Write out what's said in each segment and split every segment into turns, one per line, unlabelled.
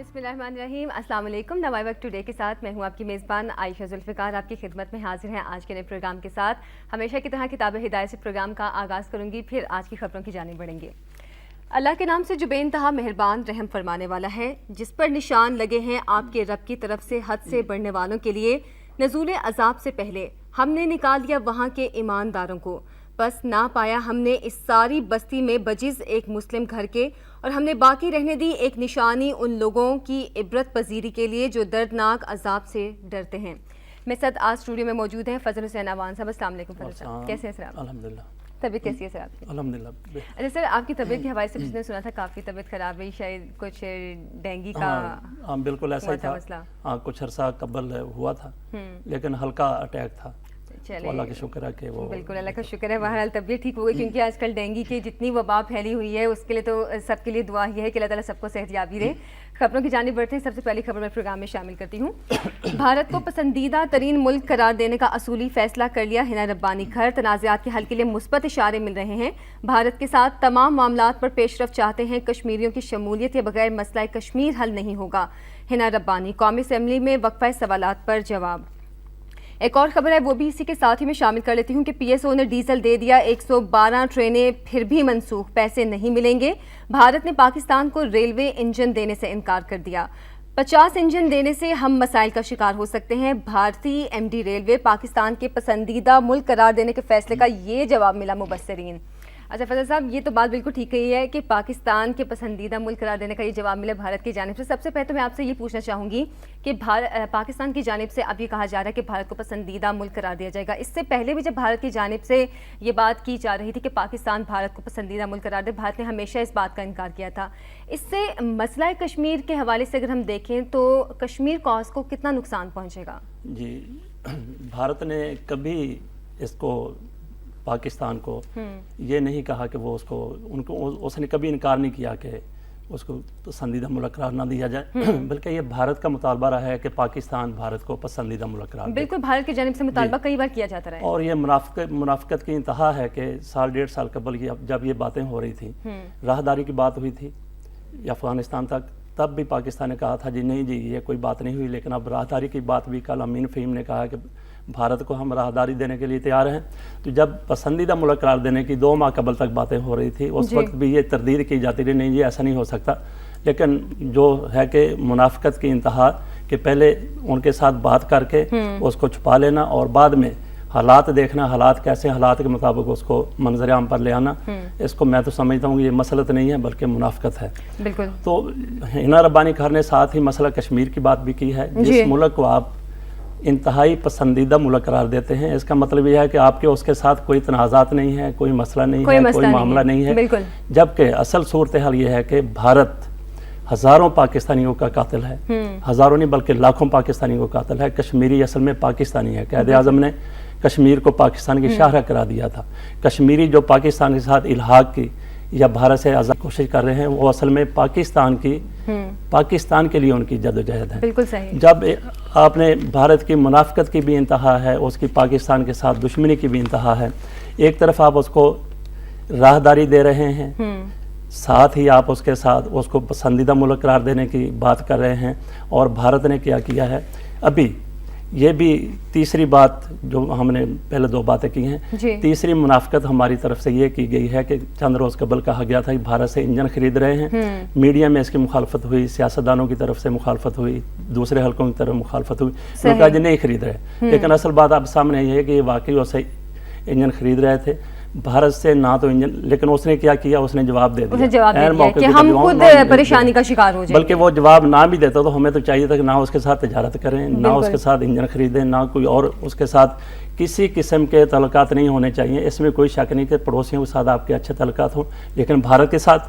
बिस्मिल्लाहिर्रहमानिर्रहीम। अस्सलाम वालेकुम। नवाई वक्त टुडे के साथ मैं हूं आपकी मेज़बान आयशा जुल्फ़िकार, आपकी खिदमत में हाजिर हैं आज के नए प्रोग्राम के साथ। हमेशा की तरह किताब हिदायत से प्रोग्राम का आगाज़ करूंगी, फिर आज की खबरों की जानिब बढ़ेंगे। अल्लाह के नाम से जो बेइंतहा मेहरबान रहम फरमाने वाला है, जिस पर निशान लगे हैं आपके रब की तरफ से हद से बढ़ने वालों के लिए। नज़ूल अज़ाब से पहले हमने निकाल दिया वहाँ के ईमानदारों को, बस ना पाया हमने इस सारी बस्ती में बजिज़ एक मुस्लिम घर के, और हमने बाकी रहने दी एक निशानी उन लोगों की इबरत पजीरी के लिए जो दर्दनाक अजाब से डरते हैं। मेरे साथ आज स्टूडियो में मौजूद हैं फजल हुसैन अवान साहब। अस्सलाम वालेकुम फजल साहब, कैसे हैं सर आप?
अल्हम्दुलिल्लाह।
तबीयत कैसी है सर आपकी?
अल्हम्दुलिल्लाह।
अच्छा सर, आपकी तबीयत के हवाले से जिसने सुना था काफ़ी तबीयत ख़राब है, शायद कुछ डेंगू का
हाँ बिल्कुल ऐसा ही था
मसला।
हाँ, कुछ अरसा कबल हुआ था, लेकिन हल्का अटैक था।
चले,
अल्लाह का शुक्र है कि वो
बिल्कुल अल्लाह का शुक्र है बहरहाल तबीयत ठीक हो गई, क्योंकि आजकल डेंगू की जितनी वबा फैली हुई है उसके लिए तो सबके लिए दुआ ये है कि अल्लाह ताला सबको सेहतयाबी दे। खबरों की जानिब बढ़ते हैं। सबसे पहली खबर मैं प्रोग्राम में शामिल करती हूँ। भारत को पसंदीदा तरीन मुल्क करार देने का असूली फैसला कर लिया हिना रब्बानी घर। तनाज़ात के हल के लिए मुस्बत इशारे मिल रहे हैं। भारत के साथ तमाम मामलात पर पेशरफ चाहते हैं। कश्मीरियों की शमूलियत के बगैर मसला कश्मीर हल नहीं होगा। हिना रब्बानी कौमी असम्बली में वक्फा सवालात पर जवाब। एक और खबर है, वो भी इसी के साथ ही मैं शामिल कर लेती हूँ कि पीएसओ ने डीजल दे दिया, 112 ट्रेनें फिर भी मनसूख, पैसे नहीं मिलेंगे। भारत ने पाकिस्तान को रेलवे इंजन देने से इनकार कर दिया। 50 इंजन देने से हम मसाइल का शिकार हो सकते हैं। भारतीय एमडी रेलवे पाकिस्तान के पसंदीदा मुल्क करार देने के फैसले का ये जवाब मिला मुबस्सरीन। अच्छा फजल साहब, ये तो बात बिल्कुल ठीक कही है कि पाकिस्तान के पसंदीदा मुल्क करार देने का ये जवाब मिला भारत की जानिब से। सबसे पहले तो मैं आपसे ये पूछना चाहूँगी कि पाकिस्तान की जानिब से अब ये कहा जा रहा है कि भारत को पसंदीदा मुल्क करार दिया जाएगा। इससे पहले भी जब भारत की जानिब से ये बात की जा रही थी कि पाकिस्तान भारत को पसंदीदा मुल्क करार दे, भारत ने हमेशा इस बात का इनकार किया था। इससे मसला कश्मीर के हवाले से अगर हम देखें तो कश्मीर कॉज को कितना नुकसान पहुँचेगा?
जी, भारत ने कभी इसको पाकिस्तान को ये नहीं कहा कि वो उसने कभी इनकार नहीं किया कि उसको पसंदीदा मुल्क करार ना दिया जाए, बल्कि ये भारत का मुतालबा रहा है कि पाकिस्तान भारत को पसंदीदा मुल्क करार दे।
बिल्कुल, भारत की जानिब से मुतालबा कई बार किया जाता रहा है, और
ये मुनाफिकत की इंतहा है कि साल डेढ़ साल कबल जब ये बातें हो रही थी, राहदारी की बात हुई थी अफगानिस्तान तक, तब भी पाकिस्तान ने कहा था जी नहीं जी ये कोई बात नहीं हुई। लेकिन अब राहदारी की बात भी कल अमीन फ़हीम ने कहा कि भारत को हम राहदारी देने के लिए तैयार हैं। तो जब पसंदीदा मुल्क करार देने की 2 माह कबल तक बातें हो रही थी, उस वक्त भी ये तरदीद की जाती रही नहीं जी ऐसा नहीं हो सकता। लेकिन जो है कि मुनाफिकत की इंतहा कि पहले उनके साथ बात करके उसको छुपा लेना और बाद में हालात देखना, हालात कैसे, हालात के मुताबिक उसको मंजर आम पर ले आना, इसको मैं तो समझता हूँ ये मसलत नहीं है बल्कि मुनाफिकत है। बिल्कुल। तो हिना रब्बानी घर ने साथ ही मसला कश्मीर की बात भी की है। जिस मुल्क को आप इंतहाई पसंदीदा मुल्क करार देते हैं, इसका मतलब यह है कि आपके उसके साथ कोई तनाज़ात नहीं है, कोई मसला नहीं है, कोई मामला नहीं है। जबकि असल सूरत हाल ये है कि भारत हज़ारों पाकिस्तानियों का कातिल है, हज़ारों नहीं बल्कि लाखों पाकिस्तानियों का कातिल है। कश्मीरी असल में पाकिस्तानी है। क़ायद आज़म ने कश्मीर को पाकिस्तान की शाहरा करा दिया था। कश्मीरी जो पाकिस्तान के साथ इल्हाक की या भारत से आज़ाद कोशिश कर रहे हैं, वो असल में पाकिस्तान के लिए उनकी जद्दोजहद है। बिल्कुल सही। जब आपने भारत की मुनाफिकत की भी इंतहा है, उसकी पाकिस्तान के साथ दुश्मनी की भी इंतहा है। एक तरफ आप उसको राहदारी दे रहे हैं, साथ ही आप उसके साथ उसको पसंदीदा मुल्क करार देने की बात कर रहे हैं। और भारत ने क्या किया है, अभी ये भी तीसरी बात जो हमने पहले 2 बातें की हैं, तीसरी मुनाफिकत हमारी तरफ से ये की गई है कि चंद रोज़ कबल कहा गया था कि भारत से इंजन खरीद रहे हैं। मीडिया में इसकी मुखालफत हुई, सियासतदानों की तरफ से मुखालफत हुई, दूसरे हल्कों की तरफ मुखालफत हुई, उनका जी नहीं खरीद रहे। लेकिन असल बात अब सामने ये है कि वाकई उससे इंजन खरीद रहे थे भारत से, ना तो इंजन, लेकिन उसने क्या किया, उसने जवाब दे दिया कि हम खुद परेशानी का शिकार हो जाएंगे। बल्कि वो जवाब ना भी देता तो हमें तो चाहिए था कि ना उसके साथ तिजारत करें, ना उसके साथ इंजन खरीदें, ना कोई और उसके साथ किसी किस्म के तल्लुकात नहीं होने चाहिए। इसमें कोई शक नहीं कि पड़ोसियों के साथ आपके अच्छे तल्लुकात हों, लेकिन भारत के साथ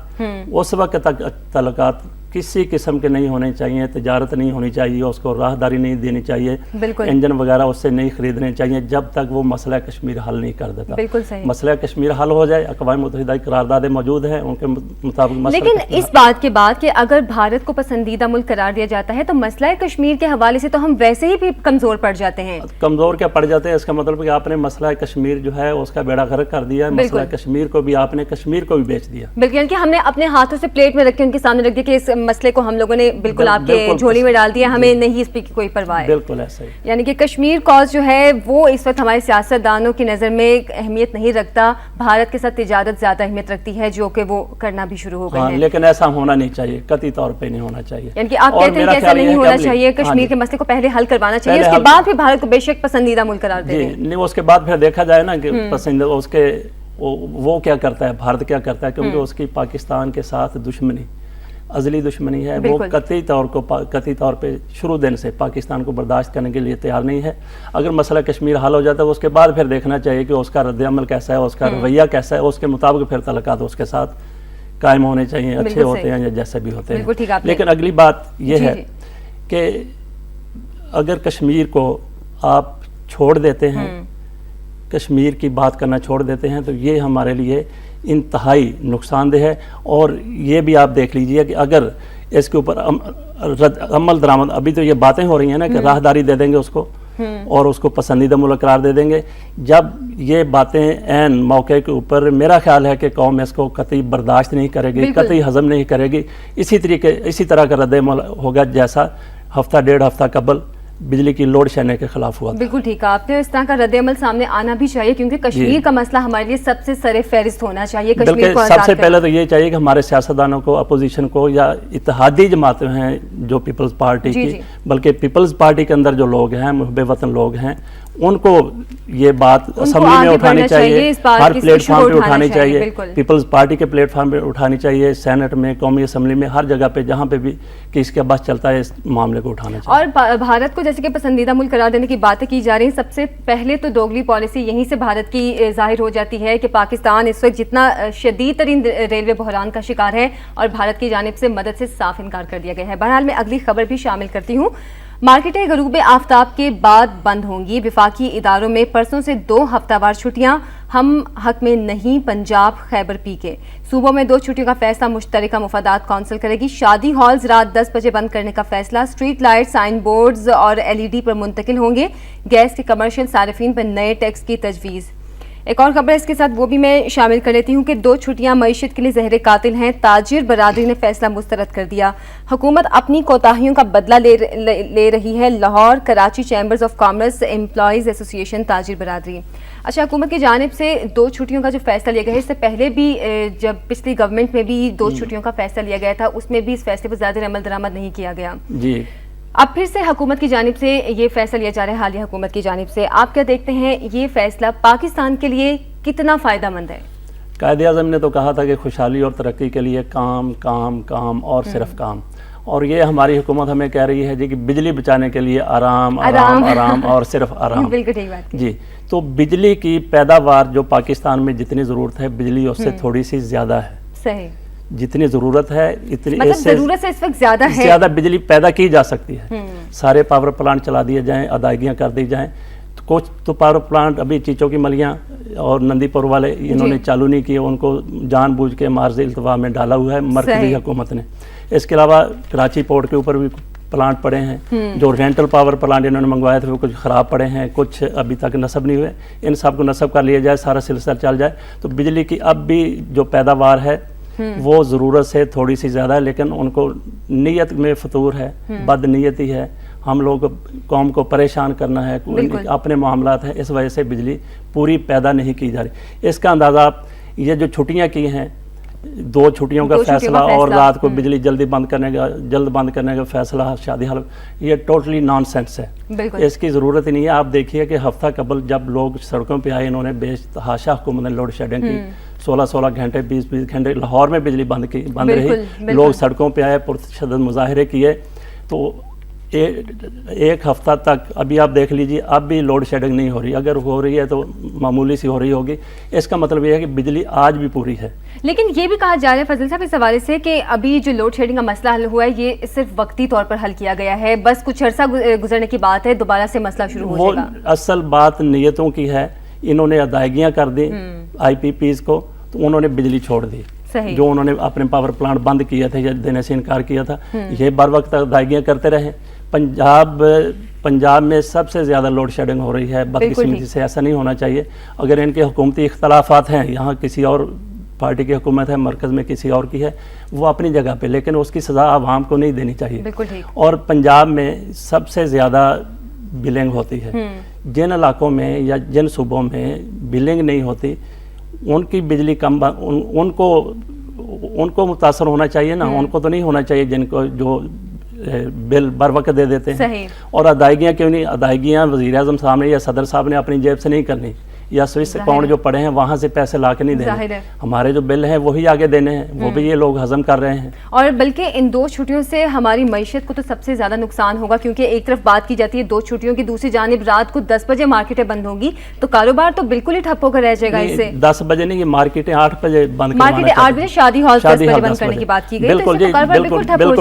उस वक्त तक तल्लुकात किसी किस्म के नहीं होने चाहिए, तजारत नहीं होनी चाहिए, उसको राहदारी नहीं देनी चाहिए,
बिल्कुल।
इंजन वगैरह उससे नहीं खरीदने चाहिए जब तक वो मसला कश्मीर हल नहीं कर देता।
बिल्कुल सही।
मसला कश्मीर हल हो जाए, अक़वाम मुत्तहिदा की करारदादें मौजूद हैं, उनके मुताबिक
लेकिन इस बात के बाद कि अगर भारत को पसंदीदा मुल्क करार दिया जाता है तो मसला कश्मीर के हवाले से तो हम वैसे ही भी कमज़ोर पड़ जाते हैं।
कमज़ोर क्या पड़ जाते हैं, इसका मतलब कि आपने मसला कश्मीर जो है उसका बेड़ा गर्क कर दिया है, मसला कश्मीर को भी आपने कश्मीर को भी बेच दिया।
बिल्कुल, कि हमने अपने हाथों से प्लेट में रख के उनके सामने रख दिया कि इस मसले को हम लोगों ने बिल्कुल आपके झोली में डाल दिया, हमें नहीं इस पर कोई परवाह है।
बिल्कुल ऐसा ही।
यानी कि कश्मीर कॉज जो है वो इस वक्त हमारे सियासतदानों की नज़र में अहमियत नहीं रखता, भारत के साथ तिजारत ज़्यादा अहमियत रखती है, जो कि वो करना भी शुरू हो गए हैं।
लेकिन ऐसा होना नहीं चाहिए, कतई तौर पे नहीं होना चाहिए।
यानी कि आप कहते हैं कि ऐसा नहीं होना चाहिए, कश्मीर के मसले को पहले हल करवाना चाहिए, उसके बाद फिर भारत को बेशक पसंदीदा मुल्क करार दे दें।
नहीं, उसके बाद फिर देखा जाए ना कि पसंद उसके वो क्या करता है, भारत क्या करता है, क्योंकि उसकी पाकिस्तान के साथ दुश्मनी, अज़ली दुश्मनी है, वो कतई तौर पे शुरू दिन से पाकिस्तान को बर्दाश्त करने के लिए तैयार नहीं है। अगर मसला कश्मीर हल हो जाता है उसके बाद फिर देखना चाहिए कि उसका रद्द-ए-अमल कैसा है, उसका रवैया कैसा है, उसके मुताबिक फिर तल्लुकात उसके साथ कायम होने चाहिए, अच्छे होते हैं या जैसे भी होते हैं। लेकिन अगली बात यह है कि अगर कश्मीर को आप छोड़ देते हैं, कश्मीर की बात करना छोड़ देते हैं, तो ये हमारे लिए इंतहाई नुकसानदेह है। और ये भी आप देख लीजिए कि अगर इसके ऊपर अमल दरामद, अभी तो ये बातें हो रही हैं ना कि राहदारी दे देंगे उसको और उसको पसंदीदा मुल्क करार दे देंगे, जब ये बातें ऐन मौके के ऊपर मेरा ख्याल है कि कौम इसको कतई बर्दाश्त नहीं करेगी, कतई हजम नहीं करेगी। इसी तरह का रद्द-ए-अमल होगा जैसा हफ्ता डेढ़ हफ्ता कबल बिजली की लोड शेडिंग के खिलाफ हुआ।
बिल्कुल ठीक है, आपने इस तरह का रद्द-ए-अमल सामने आना भी चाहिए, क्योंकि कश्मीर का मसला हमारे लिए सबसे सरे फहरिस्त होना चाहिए। कश्मीर को
सबसे पहले तो ये चाहिए कि हमारे सियासतदानों को, अपोजिशन को या इत्तेहादी जमातें हैं जो पीपल्स पार्टी की, बल्कि पीपल्स पार्टी के अंदर जो लोग हैं, मुहब्बे वतन लोग हैं, उनको ये बात असेंबली में उठानी चाहिए, हर प्लेटफॉर्म पे उठानी चाहिए, पीपल्स पार्टी के प्लेटफॉर्म पे उठानी चाहिए, सेनेट में, कौमी असेंबली में, हर जगह पे जहाँ पे भी कि इसका बस चलता है इस मामले को उठाना चाहिए।
और भारत को जैसे कि पसंदीदा मुल्क करार देने की बातें की जा रही हैं, सबसे पहले तो दोगली पॉलिसी यहीं से भारत की जाहिर हो जाती है कि पाकिस्तान इस वक्त जितना शदीद तरीन रेलवे बहरान का शिकार है और भारत की जानिब से मदद से साफ इनकार कर दिया गया है। बहरहाल मैं अगली खबर भी शामिल करती हूँ। मार्केटें गरूब आफ्ताब के बाद बंद होंगी, विफाकी इदारों में परसों से 2 हफ्तावार छुट्टियां, हम हक में नहीं, पंजाब खैबर पीके। सूबों में 2 छुट्टियों का फैसला मुश्तरका मुफादात कौंसिल करेगी। शादी हॉल्स रात 10 बजे बंद करने का फैसला। स्ट्रीट लाइट, साइन बोर्ड्स और LED पर मुंतकिल होंगे। गैस के कमर्शियल सारिफीन पर नए टैक्स की तजवीज़। एक और खबर इसके साथ वो भी मैं शामिल कर लेती हूँ कि 2 छुट्टियां मईशत के लिए जहर कातिल हैं। ताजिर बरादरी ने फैसला मुस्तरद कर दिया। हुकूमत अपनी कोताहियों का बदला ले रही है। Lahore Karachi chambers of commerce employees association ताजिर बरादरी। अच्छा, हुकूमत की जानिब से 2 छुट्टियों का जो फैसला लिया गया है, इससे पहले भी जब पिछली गवर्नमेंट में भी 2 छुट्टियों का फैसला लिया गया था, उसमें भी इस फैसले पर ज़्यादा अमल दरामद नहीं किया गया जी। अब फिर से हुकूमत की जानिब से ये फैसला लिया जा रहा है, हालिया हुकूमत की जानिब से। आप क्या देखते हैं, ये फैसला पाकिस्तान के लिए कितना फ़ायदेमंद है?
कायदे-ए-आज़म ने तो कहा था कि खुशहाली और तरक्की के लिए काम काम काम और सिर्फ काम, और ये हमारी हुकूमत हमें कह रही है जी कि बिजली बचाने के लिए आराम आराम आराम और सिर्फ आराम।
बिल्कुल ठीक बात
जी। तो बिजली की पैदावार जो पाकिस्तान में जितनी ज़रूरत है, बिजली उससे थोड़ी सी ज़्यादा है। सही, जितनी ज़रूरत है इतनी,
मतलब ज़रूरत से इस वक्त ज़्यादा है,
ज़्यादा बिजली पैदा की जा सकती है। सारे पावर प्लांट चला दिए जाएं, अदायगियाँ कर दी जाएं। तो कुछ तो पावर प्लांट अभी चीचों की मलियाँ और नंदीपुर वाले इन्होंने चालू नहीं किए, उनको जानबूझ के मार्ज इल्तवा में डाला हुआ है मरकज़ी हुकूमत ने। इसके अलावा कराची पोर्ट के ऊपर भी प्लांट पड़े हैं, जो रेंटल पावर प्लांट इन्होंने मंगवाए थे वो कुछ ख़राब पड़े हैं, कुछ अभी तक नस्ब नहीं हुए। इन सब को नस्ब कर लिया जाए, सारा सिलसिला चल जाए, तो बिजली की अब भी जो पैदावार है वो ज़रूरत से थोड़ी सी ज़्यादा है, लेकिन उनको नीयत में फतूर है, बदनीयती है, हम लोग कौम को परेशान करना है, अपने मामलात हैं, इस वजह से बिजली पूरी पैदा नहीं की जा रही। इसका अंदाज़ा आप ये जो छुट्टियाँ की हैं, 2 छुट्टियों का फैसला और रात को बिजली जल्द बंद करने का फैसला, शादी हाल, ये टोटली नॉनसेंस है। इसकी ज़रूरत ही नहीं है। आप देखिए कि हफ्ता कबल जब लोग सड़कों पे आए, इन्होंने बेतहाशा हुकूमत ने लोड शेडिंग की, 16-16 घंटे 20-20 घंटे लाहौर में बिजली बंद रही, लोग सड़कों पे आए, पुरतशद्दुद मुजाहिरे किए। तो एक हफ्ता तक अभी आप देख लीजिए, अब भी लोड शेडिंग नहीं हो रही, अगर हो रही है तो मामूली सी हो रही होगी। इसका मतलब ये है कि बिजली आज भी पूरी है।
लेकिन ये भी कहा जा रहा है फजल साहब इस हवाले से कि अभी जो लोड शेडिंग का मसला हल हुआ है ये सिर्फ वक्ती तौर पर हल किया गया है, बस कुछ अरसा गुजरने की बात है, दोबारा से मसला शुरू हो
वो
जाएगा।
असल बात नीयतों की है, इन्होंने अदायगियाँ कर दी IPPs को, तो उन्होंने बिजली छोड़ दी।
सही।
जो उन्होंने अपने पावर प्लांट बंद किए थे या देने से इनकार किया था, ये बर वक्त अदायगियाँ करते रहे। पंजाब में सबसे ज़्यादा लोड शेडिंग हो रही है, बदकिस्मती से ऐसा नहीं होना चाहिए। अगर इनके हुकूमती इख्तलाफात हैं, यहाँ किसी और पार्टी की हुकूमत है, मरकज़ में किसी और की है, वो अपनी जगह पे, लेकिन उसकी सज़ा आवाम को नहीं देनी चाहिए।
बिल्कुल ठीक।
और पंजाब में सबसे ज़्यादा बिलिंग होती है। जिन इलाकों में या जिन सूबों में बिलिंग नहीं होती, उनकी बिजली कम उनको मुतासर होना चाहिए ना, उनको तो नहीं होना चाहिए जिनको जो बिल बर वक्त दे देते हैं।
सही।
और अदायगियाँ क्यों नहीं? अदायगियाँ वज़ीर-ए-आज़म साहब ने या सदर साहब ने अपनी जेब से नहीं करनी, या स्विस अकाउंट जो पड़े हैं वहाँ से पैसे ला के नहीं देने। हमारे जो बिल हैं वही आगे देने हैं, वो भी ये लोग हजम कर रहे हैं।
और बल्कि इन 2 छुट्टियों से हमारी मईशत को तो सबसे ज़्यादा नुकसान होगा, क्योंकि एक तरफ बात की जाती है 2 छुट्टियों की, दूसरी जानिब रात को 10 बजे मार्केटें बंद होंगी, तो कारोबार तो बिल्कुल ही ठप होकर रह जाएगा। इससे
10 बजे नहीं, मार्केटें 8 बजे बंद,
मार्केटें 8 बजे, शादी हॉल 10 बजे बंद करने की बात की गई।
बिल्कुल जी,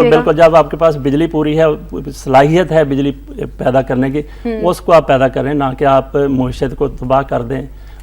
बिल्कुल। जब आपके पास बिजली पूरी है, सलाहियत है बिजली पैदा करने की, उसको आप पैदा करें, ना कि आप मईशत को तबाह कर दें,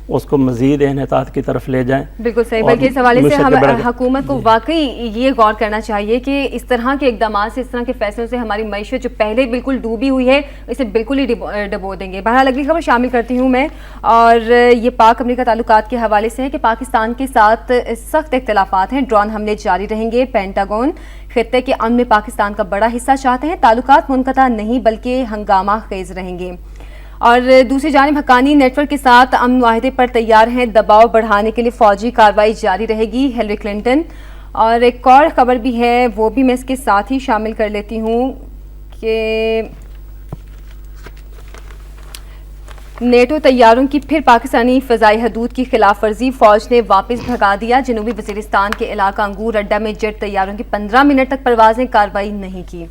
उसको मजीद एहतियात की तरफ ले जाएं।
बिल्कुल सही। बल्कि इस हवाले से हम हुकूमत को वाकई ये गौर करना चाहिए कि इस तरह के इकदाम से, इस तरह के फैसलों से हमारी मईशत जो पहले बिल्कुल डूबी हुई है, इसे बिल्कुल ही डबो देंगे। बहरहाल अगली खबर शामिल करती हूँ मैं, और ये पाक अमरीका ताल्लुकात के हवाले से है कि पाकिस्तान के साथ सख्त इख्तलाफात हैं, ड्रोन हमले जारी रहेंगे। पेंटागन खित्ते के अमन में पाकिस्तान का बड़ा हिस्सा चाहते हैं, ताल्लुकात मुनक़ता नहीं बल्कि हंगामा खेज रहेंगे। और दूसरी जानिब हक्कानी नेटवर्क के साथ अमन मुआहदे पर तैयार हैं, दबाव बढ़ाने के लिए फौजी कार्रवाई जारी रहेगी हिलरी क्लिंटन। और एक और खबर भी है, वो भी मैं इसके साथ ही शामिल कर लेती हूँ कि नेटो तैयारों की फिर पाकिस्तानी फ़ज़ाई हदूद की खिलाफ वर्जी, फ़ौज ने वापस भगा दिया। जनूबी वज़ीरिस्तान के इलाका अंगूर अड्डा में जेट तैयारों की 15 मिनट तक परवाज़ें, कार्रवाई नहीं की।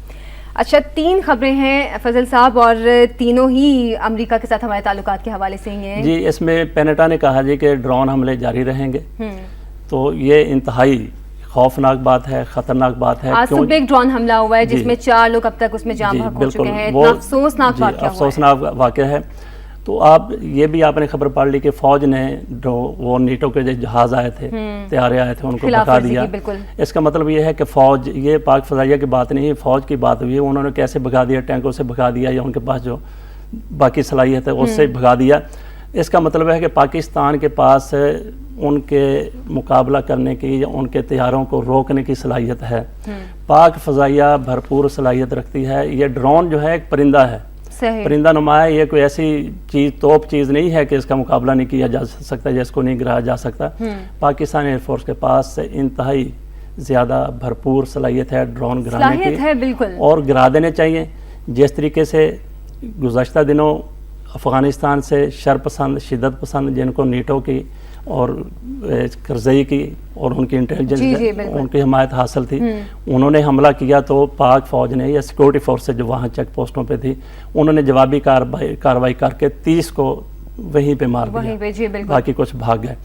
अच्छा, 3 खबरें हैं फजल साहब, और तीनों ही अमेरिका के साथ हमारे ताल्लुकात के हवाले से ही हैं
जी। इसमें पेनेटा ने कहा जी कि ड्रोन हमले जारी रहेंगे, तो ये इंतहाई खौफनाक बात है, खतरनाक बात है।
आज सुबह एक ड्रोन हमला हुआ है जिसमें 4 लोग अब तक उसमें जाम बहक हो चुके हैं।
अफसोसनाक वाक़या है। तो आप ये भी आपने खबर पढ़ ली कि फौज ने जो वो नीटो के जहाज आए थे, तैयारे आए थे, उनको भगा दिया। इसका मतलब ये है कि फौज, ये पाक फ़ज़ाइया की बात नहीं है, फौज की बात हुई है। उन्होंने कैसे भगा दिया? टैंकों से भगा दिया, या उनके पास जो बाकी सलाहियत है उससे भगा दिया। इसका मतलब है कि पाकिस्तान के पास उनके मुकाबला करने की या उनके तैयारों को रोकने की सलाहियत है। पाक फ़ज़ाइया भरपूर सलाहियत रखती है। ये ड्रोन जो है एक परिंदा है, परिंदा नुमा है, ये कोई ऐसी चीज़, तोप चीज़ नहीं है कि इसका मुकाबला नहीं किया जा सकता, जिसको नहीं गिराया जा सकता। पाकिस्तान एयरफोर्स के पास इंतहाई ज़्यादा भरपूर सलाहियत है ड्रोन गिराने की
है, बिल्कुल, और
गिरा देने चाहिए। जिस तरीके से गुज़श्ता दिनों अफ़गानिस्तान से शरपसंद, शिद्दत पसंद, जिनको नीटो की और करज़ई की और उनकी इंटेलिजेंस, उनकी हिमायत हासिल थी, उन्होंने हमला किया, तो पाक फ़ौज ने या सिक्योरिटी फोर्स जो वहाँ चेक पोस्टों पे थी, उन्होंने जवाबी कार्रवाई करके 30 को वहीं पे मार दिया, बाकी कुछ भाग गए।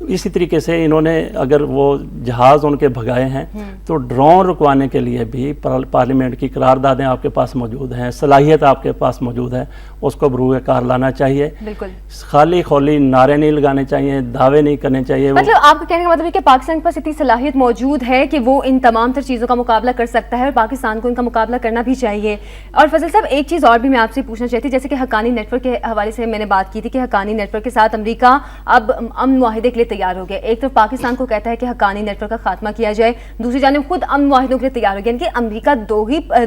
इसी तरीके से इन्होंने, अगर वो जहाज़ उनके भगाए हैं, तो ड्रोन रुकवाने के लिए भी पार्लियामेंट की करारदादें आपके पास मौजूद हैं, सलाहियत आपके पास मौजूद है, उसको बरूए कार लाना चाहिए। खाली खोली नारे नहीं लगाने चाहिए, दावे नहीं करने चाहिए।
मतलब आपका कहने का मतलब है कि पाकिस्तान के पास इतनी सलाहियत मौजूद है कि वो इन तमाम तर चीज़ों का मुकाबला कर सकता है, और पाकिस्तान को इनका मुकाबला करना भी चाहिए। और फजल साहब, एक चीज़ और भी मैं आपसे पूछना चाहती हूँ, जैसे कि हक्कानी नेटवर्क के हवाले से मैंने बात की थी कि हक्कानी नेटवर्क के साथ अमरीका अब अमन मुआहिदे के लिए तैयार हो गया। एक तरफ पाकिस्तान को कहता है कि हक्कानी नेटवर्क का खात्मा किया जाए, दूसरी जानिब खुद अमन मुआहिदों के लिए तैयार हो गया। यानी कि अमरीका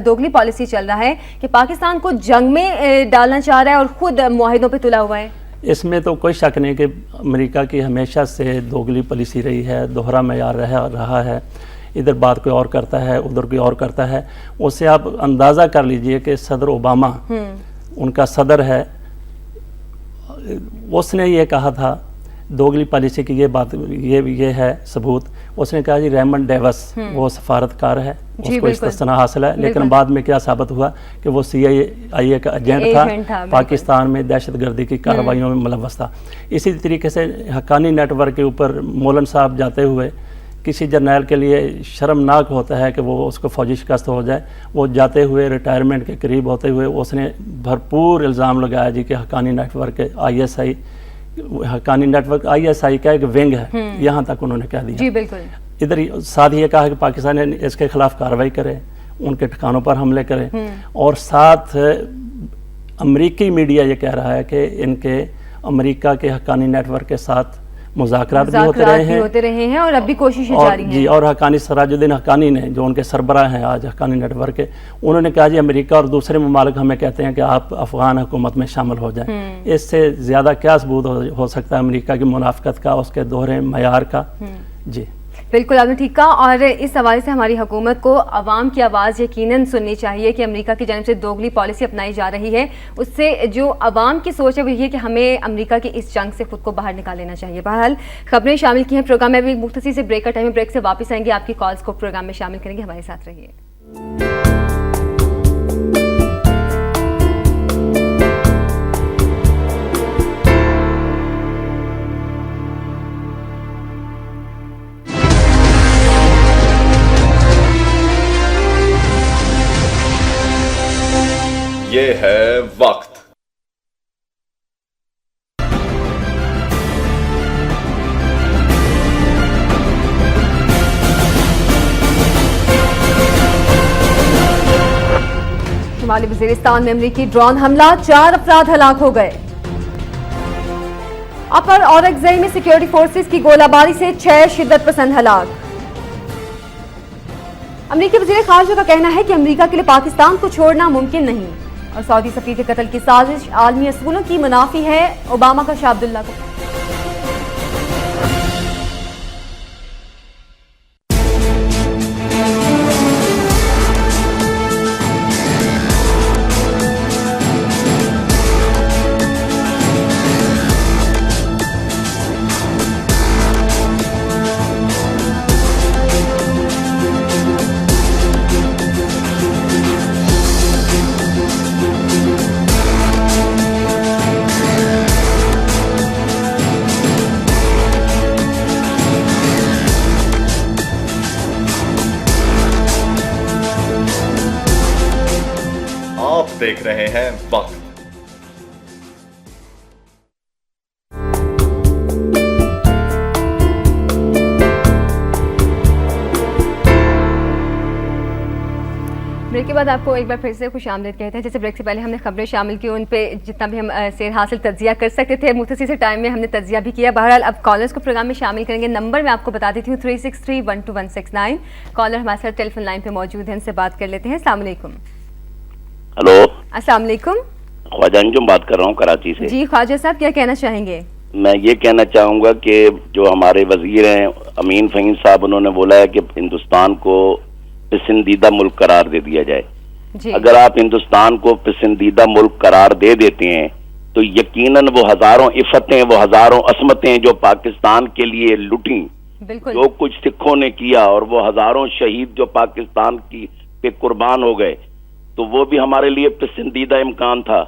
दोगली पॉलिसी चल रहा है कि पाकिस्तान को जंग में डालना चाह रहा है और खुद मुआहिदों पे तुला हुआ है।
इसमें तो कोई शक नहीं कि अमेरिका की हमेशा से दोगली पॉलिसी रही है, दोहरा मेयार रहा है। इधर बात कोई और करता है, उधर कोई और करता है। उससे आप अंदाज़ा कर लीजिए कि सदर ओबामा, उनका सदर है, उसने ये कहा था दोगली पॉलिसी की ये बात ये है सबूत। उसने कहा जी रेमंड डेविस वो सफारतकार है, उसको इस्तना हासिल है, लेकिन बाद में क्या साबित हुआ कि वो CIA का एजेंट था, पाकिस्तान में दहशतगर्दी की कार्रवाइयों में मुलव्वस था। इसी तरीके से हक्कानी नेटवर्क के ऊपर मौलन साहब जाते हुए, किसी जर्नैल के लिए शर्मनाक होता है कि वो उसको फौजी शिकस्त हो जाए, वो जाते हुए रिटायरमेंट के करीब होते हुए उसने भरपूर इल्ज़ाम लगाया जी कि Haqqani network ISI, Haqqani network ISI का एक विंग है, यहाँ तक उन्होंने कह दिया।
जी बिल्कुल।
इधर साथ ये कहा कि पाकिस्तान ने इसके खिलाफ कार्रवाई करे, उनके ठिकानों पर हमले करें, और साथ अमरीकी मीडिया ये कह रहा है कि इनके अमेरिका के हक्कानी नेटवर्क के साथ मुज़ाकरात भी होते रहे हैं
और अब भी कोशिशें जारी हैं।
जी, और हक्कानी सराजुद्दीन हक्कानी ने, जो उनके सरबराह हैं आज हक्कानी नेटवर्क के, उन्होंने कहा जी अमेरिका और दूसरे ममालिक हमें कहते हैं कि आप अफगान हुकूमत में शामिल हो जाएं। इससे ज़्यादा क्या सबूत हो सकता है अमेरिका की मुनाफिकत का, उसके दोहरे मयार का। जी
बिल्कुल, आपने ठीक कहा। और इस हवाले से हमारी हुकूमत को अवाम की आवाज़ यकीनन सुननी चाहिए कि अमेरिका की जानिब से दोगली पॉलिसी अपनाई जा रही है, उससे जो अवाम की सोच है वो ये कि हमें अमेरिका की इस जंग से खुद को बाहर निकाल लेना चाहिए। बहरहाल खबरें शामिल की हैं प्रोग्राम में, अभी मुख्तसर से ब्रेक का टाइम है, ब्रेक से वापस आएंगे, आपकी कॉल्स को प्रोग्राम में शामिल करेंगे, हमारे साथ रहिए।
ये है वक्त।
शुमाली वजीरिस्तान में अमरीकी ड्रोन हमला, 4 अफराद हलाक हो गए। अपर औरंगजेब में सिक्योरिटी फोर्सेस की गोलाबारी से 6 शिद्दत पसंद हलाक। अमरीकी वज़ीर ख़ारजा का कहना है कि अमरीका के लिए पाकिस्तान को छोड़ना मुमकिन नहीं, और सऊदी सफ़ीर के कत्ल की साजिश आलमी असूलों की मुनाफी है, ओबामा का शाह अब्दुल्ला को।
देख रहे हैं वक्त।
ब्रेक के बाद आपको एक बार फिर से खुश आमदीद कहते हैं। जैसे ब्रेक से पहले हमने खबरें शामिल की, उन पे जितना भी हम सेर हासिल तज्जिया कर सकते थे मुख्तसर से टाइम में हमने तज्जिया भी किया। बहरहाल अब कॉलर्स को प्रोग्राम में शामिल करेंगे। नंबर मैं आपको बता देती हूँ 363121169। कॉलर हमारे साथ टेलीफोन लाइन पे मौजूद हैं, उनसे बात कर लेते हैं। अस्सलाम वालेकुम।
हेलो,
अस्सलाम वालेकुम।
ख्वाजा अंजुम बात कर रहा हूँ कराची से।
जी ख्वाजा साहब, क्या कहना चाहेंगे?
मैं ये कहना चाहूँगा कि जो हमारे वजीर हैं अमीन फ़हीम साहब, उन्होंने बोला है कि हिंदुस्तान को पसंदीदा मुल्क करार दे दिया जाए। अगर आप हिंदुस्तान को पसंदीदा मुल्क करार दे देते हैं तो यकीनन वो हजारों इफ़तें, वो हजारों असमतें जो पाकिस्तान के लिए लुटी, जो कुछ सिखों ने किया, और वो हजारों शहीद जो पाकिस्तान की पे कुर्बान हो गए, तो वो भी हमारे लिए पसंदीदा इम्कान था।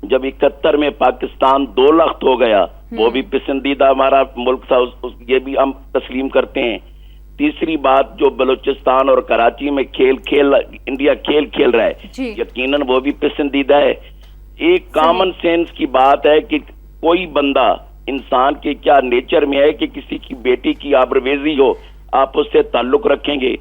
जब 71 में पाकिस्तान 2 लाख हो गया, वो भी पसंदीदा हमारा मुल्क था, ये भी हम तस्लीम करते हैं। तीसरी बात, जो बलूचिस्तान और कराची में इंडिया खेल रहा है, यकीनन वो भी पसंदीदा है। एक कॉमन सेंस की बात है कि कोई बंदा, इंसान के क्या नेचर में है कि किसी की बेटी की आबरूवेज़ी हो, आप उससे ताल्लुक रखेंगे।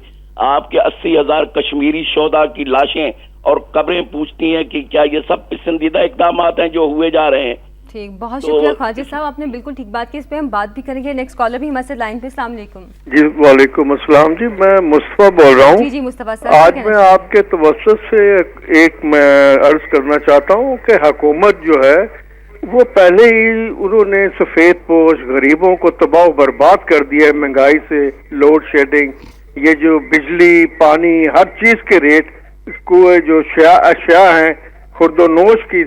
आपके 80,000 कश्मीरी शोधा की लाशें और कब्रें पूछती हैं कि क्या ये सब पसंदीदा इकदाम हैं जो हुए जा रहे हैं।
ठीक, बहुत शुक्रिया ख्वाजा साहब, आपने बिल्कुल ठीक बात की। इस पे हम बात भी करेंगे। नेक्स्ट कॉलर भी हमारे साथ लाइन पे। अस्सलाम वालेकुम।
जी वालेकुम अस्सलाम जी, मैं मुस्तफा बोल रहा हूँ।
जी मुस्तफा साहब,
आज मैं आपके तवस्सुत से एक मैं अर्ज करना चाहता हूँ कि हुकूमत जो है वो पहले ही उन्होंने सफेद पोश गरीबों को तबाह बर्बाद कर दिया है। महंगाई से, लोड शेडिंग, ये जो बिजली पानी हर चीज के रेट को, जो अशिया हैं खुर्दोनोश की,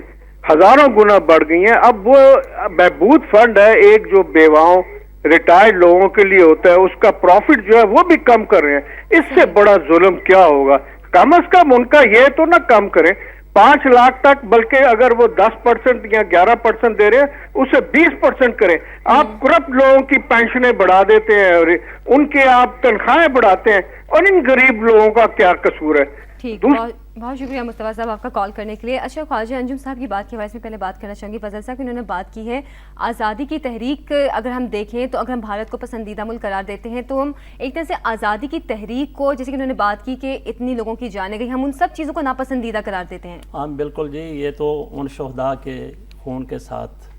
हजारों गुना बढ़ गई हैं। अब वो बहबूद फंड है एक जो बेवाओं रिटायर्ड लोगों के लिए होता है, उसका प्रॉफिट जो है वो भी कम कर रहे हैं। इससे बड़ा जुल्म क्या होगा? कम अज कम उनका ये तो ना कम करें 5 लाख तक, बल्कि अगर वो 10% या 11% दे रहे हैं उसे 20% करें। आप करप्ट लोगों की पेंशनें बढ़ा देते हैं और उनके आप तनख्वाहें बढ़ाते हैं, और इन गरीब लोगों का क्या कसूर है?
ठीक, बहुत शुक्रिया मुस्तफा साहब आपका कॉल करने के लिए। अच्छा, ख्वाजा अंजुम साहब की बात के हवाले से पहले बात करना चाहूँगी। फजल साहब इन्होंने बात की है आज़ादी की तहरीक, अगर हम देखें तो अगर हम भारत को पसंदीदा मुल्क करार देते हैं तो हम एक तरह से आज़ादी की तहरीक को, जैसे कि उन्होंने बात की कि इतनी लोगों की जाने गई, हम उन सब चीज़ों को नापसंदीदा करार देते हैं।
हाँ बिल्कुल जी, ये तो उन शहदा के खून के साथ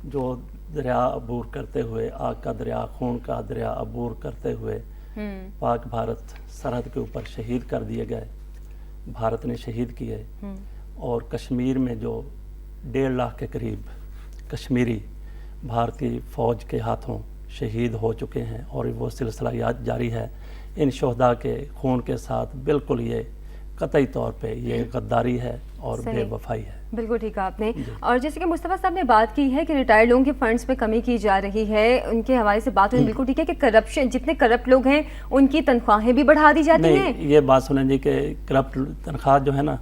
जो दरिया अबूर करते हुए, आग का दरिया, खून का दरिया अबूर करते हुए पाक भारत सरहद के ऊपर शहीद कर दिए गए, भारत ने शहीद किए। और कश्मीर में जो 1.5 लाख के करीब कश्मीरी भारतीय फ़ौज के हाथों शहीद हो चुके हैं, और वो सिलसिला जारी है। इन शहदा के खून के साथ बिल्कुल ये कतई तौर पे ये गद्दारी है और बेवफाई है।
बिल्कुल ठीक है आपने। और जैसे कि मुस्तफा साहब ने बात की है कि रिटायर्ड लोगों के फंड्स में कमी की जा रही है, उनके हवाले से बात हुई, बिल्कुल ठीक है कि करप्शन, जितने करप्ट लोग हैं उनकी तनख्वाहें भी बढ़ा दी जाती हैं।
ये बात सुने जी कि करप्ट तनख्वाह जो है ना,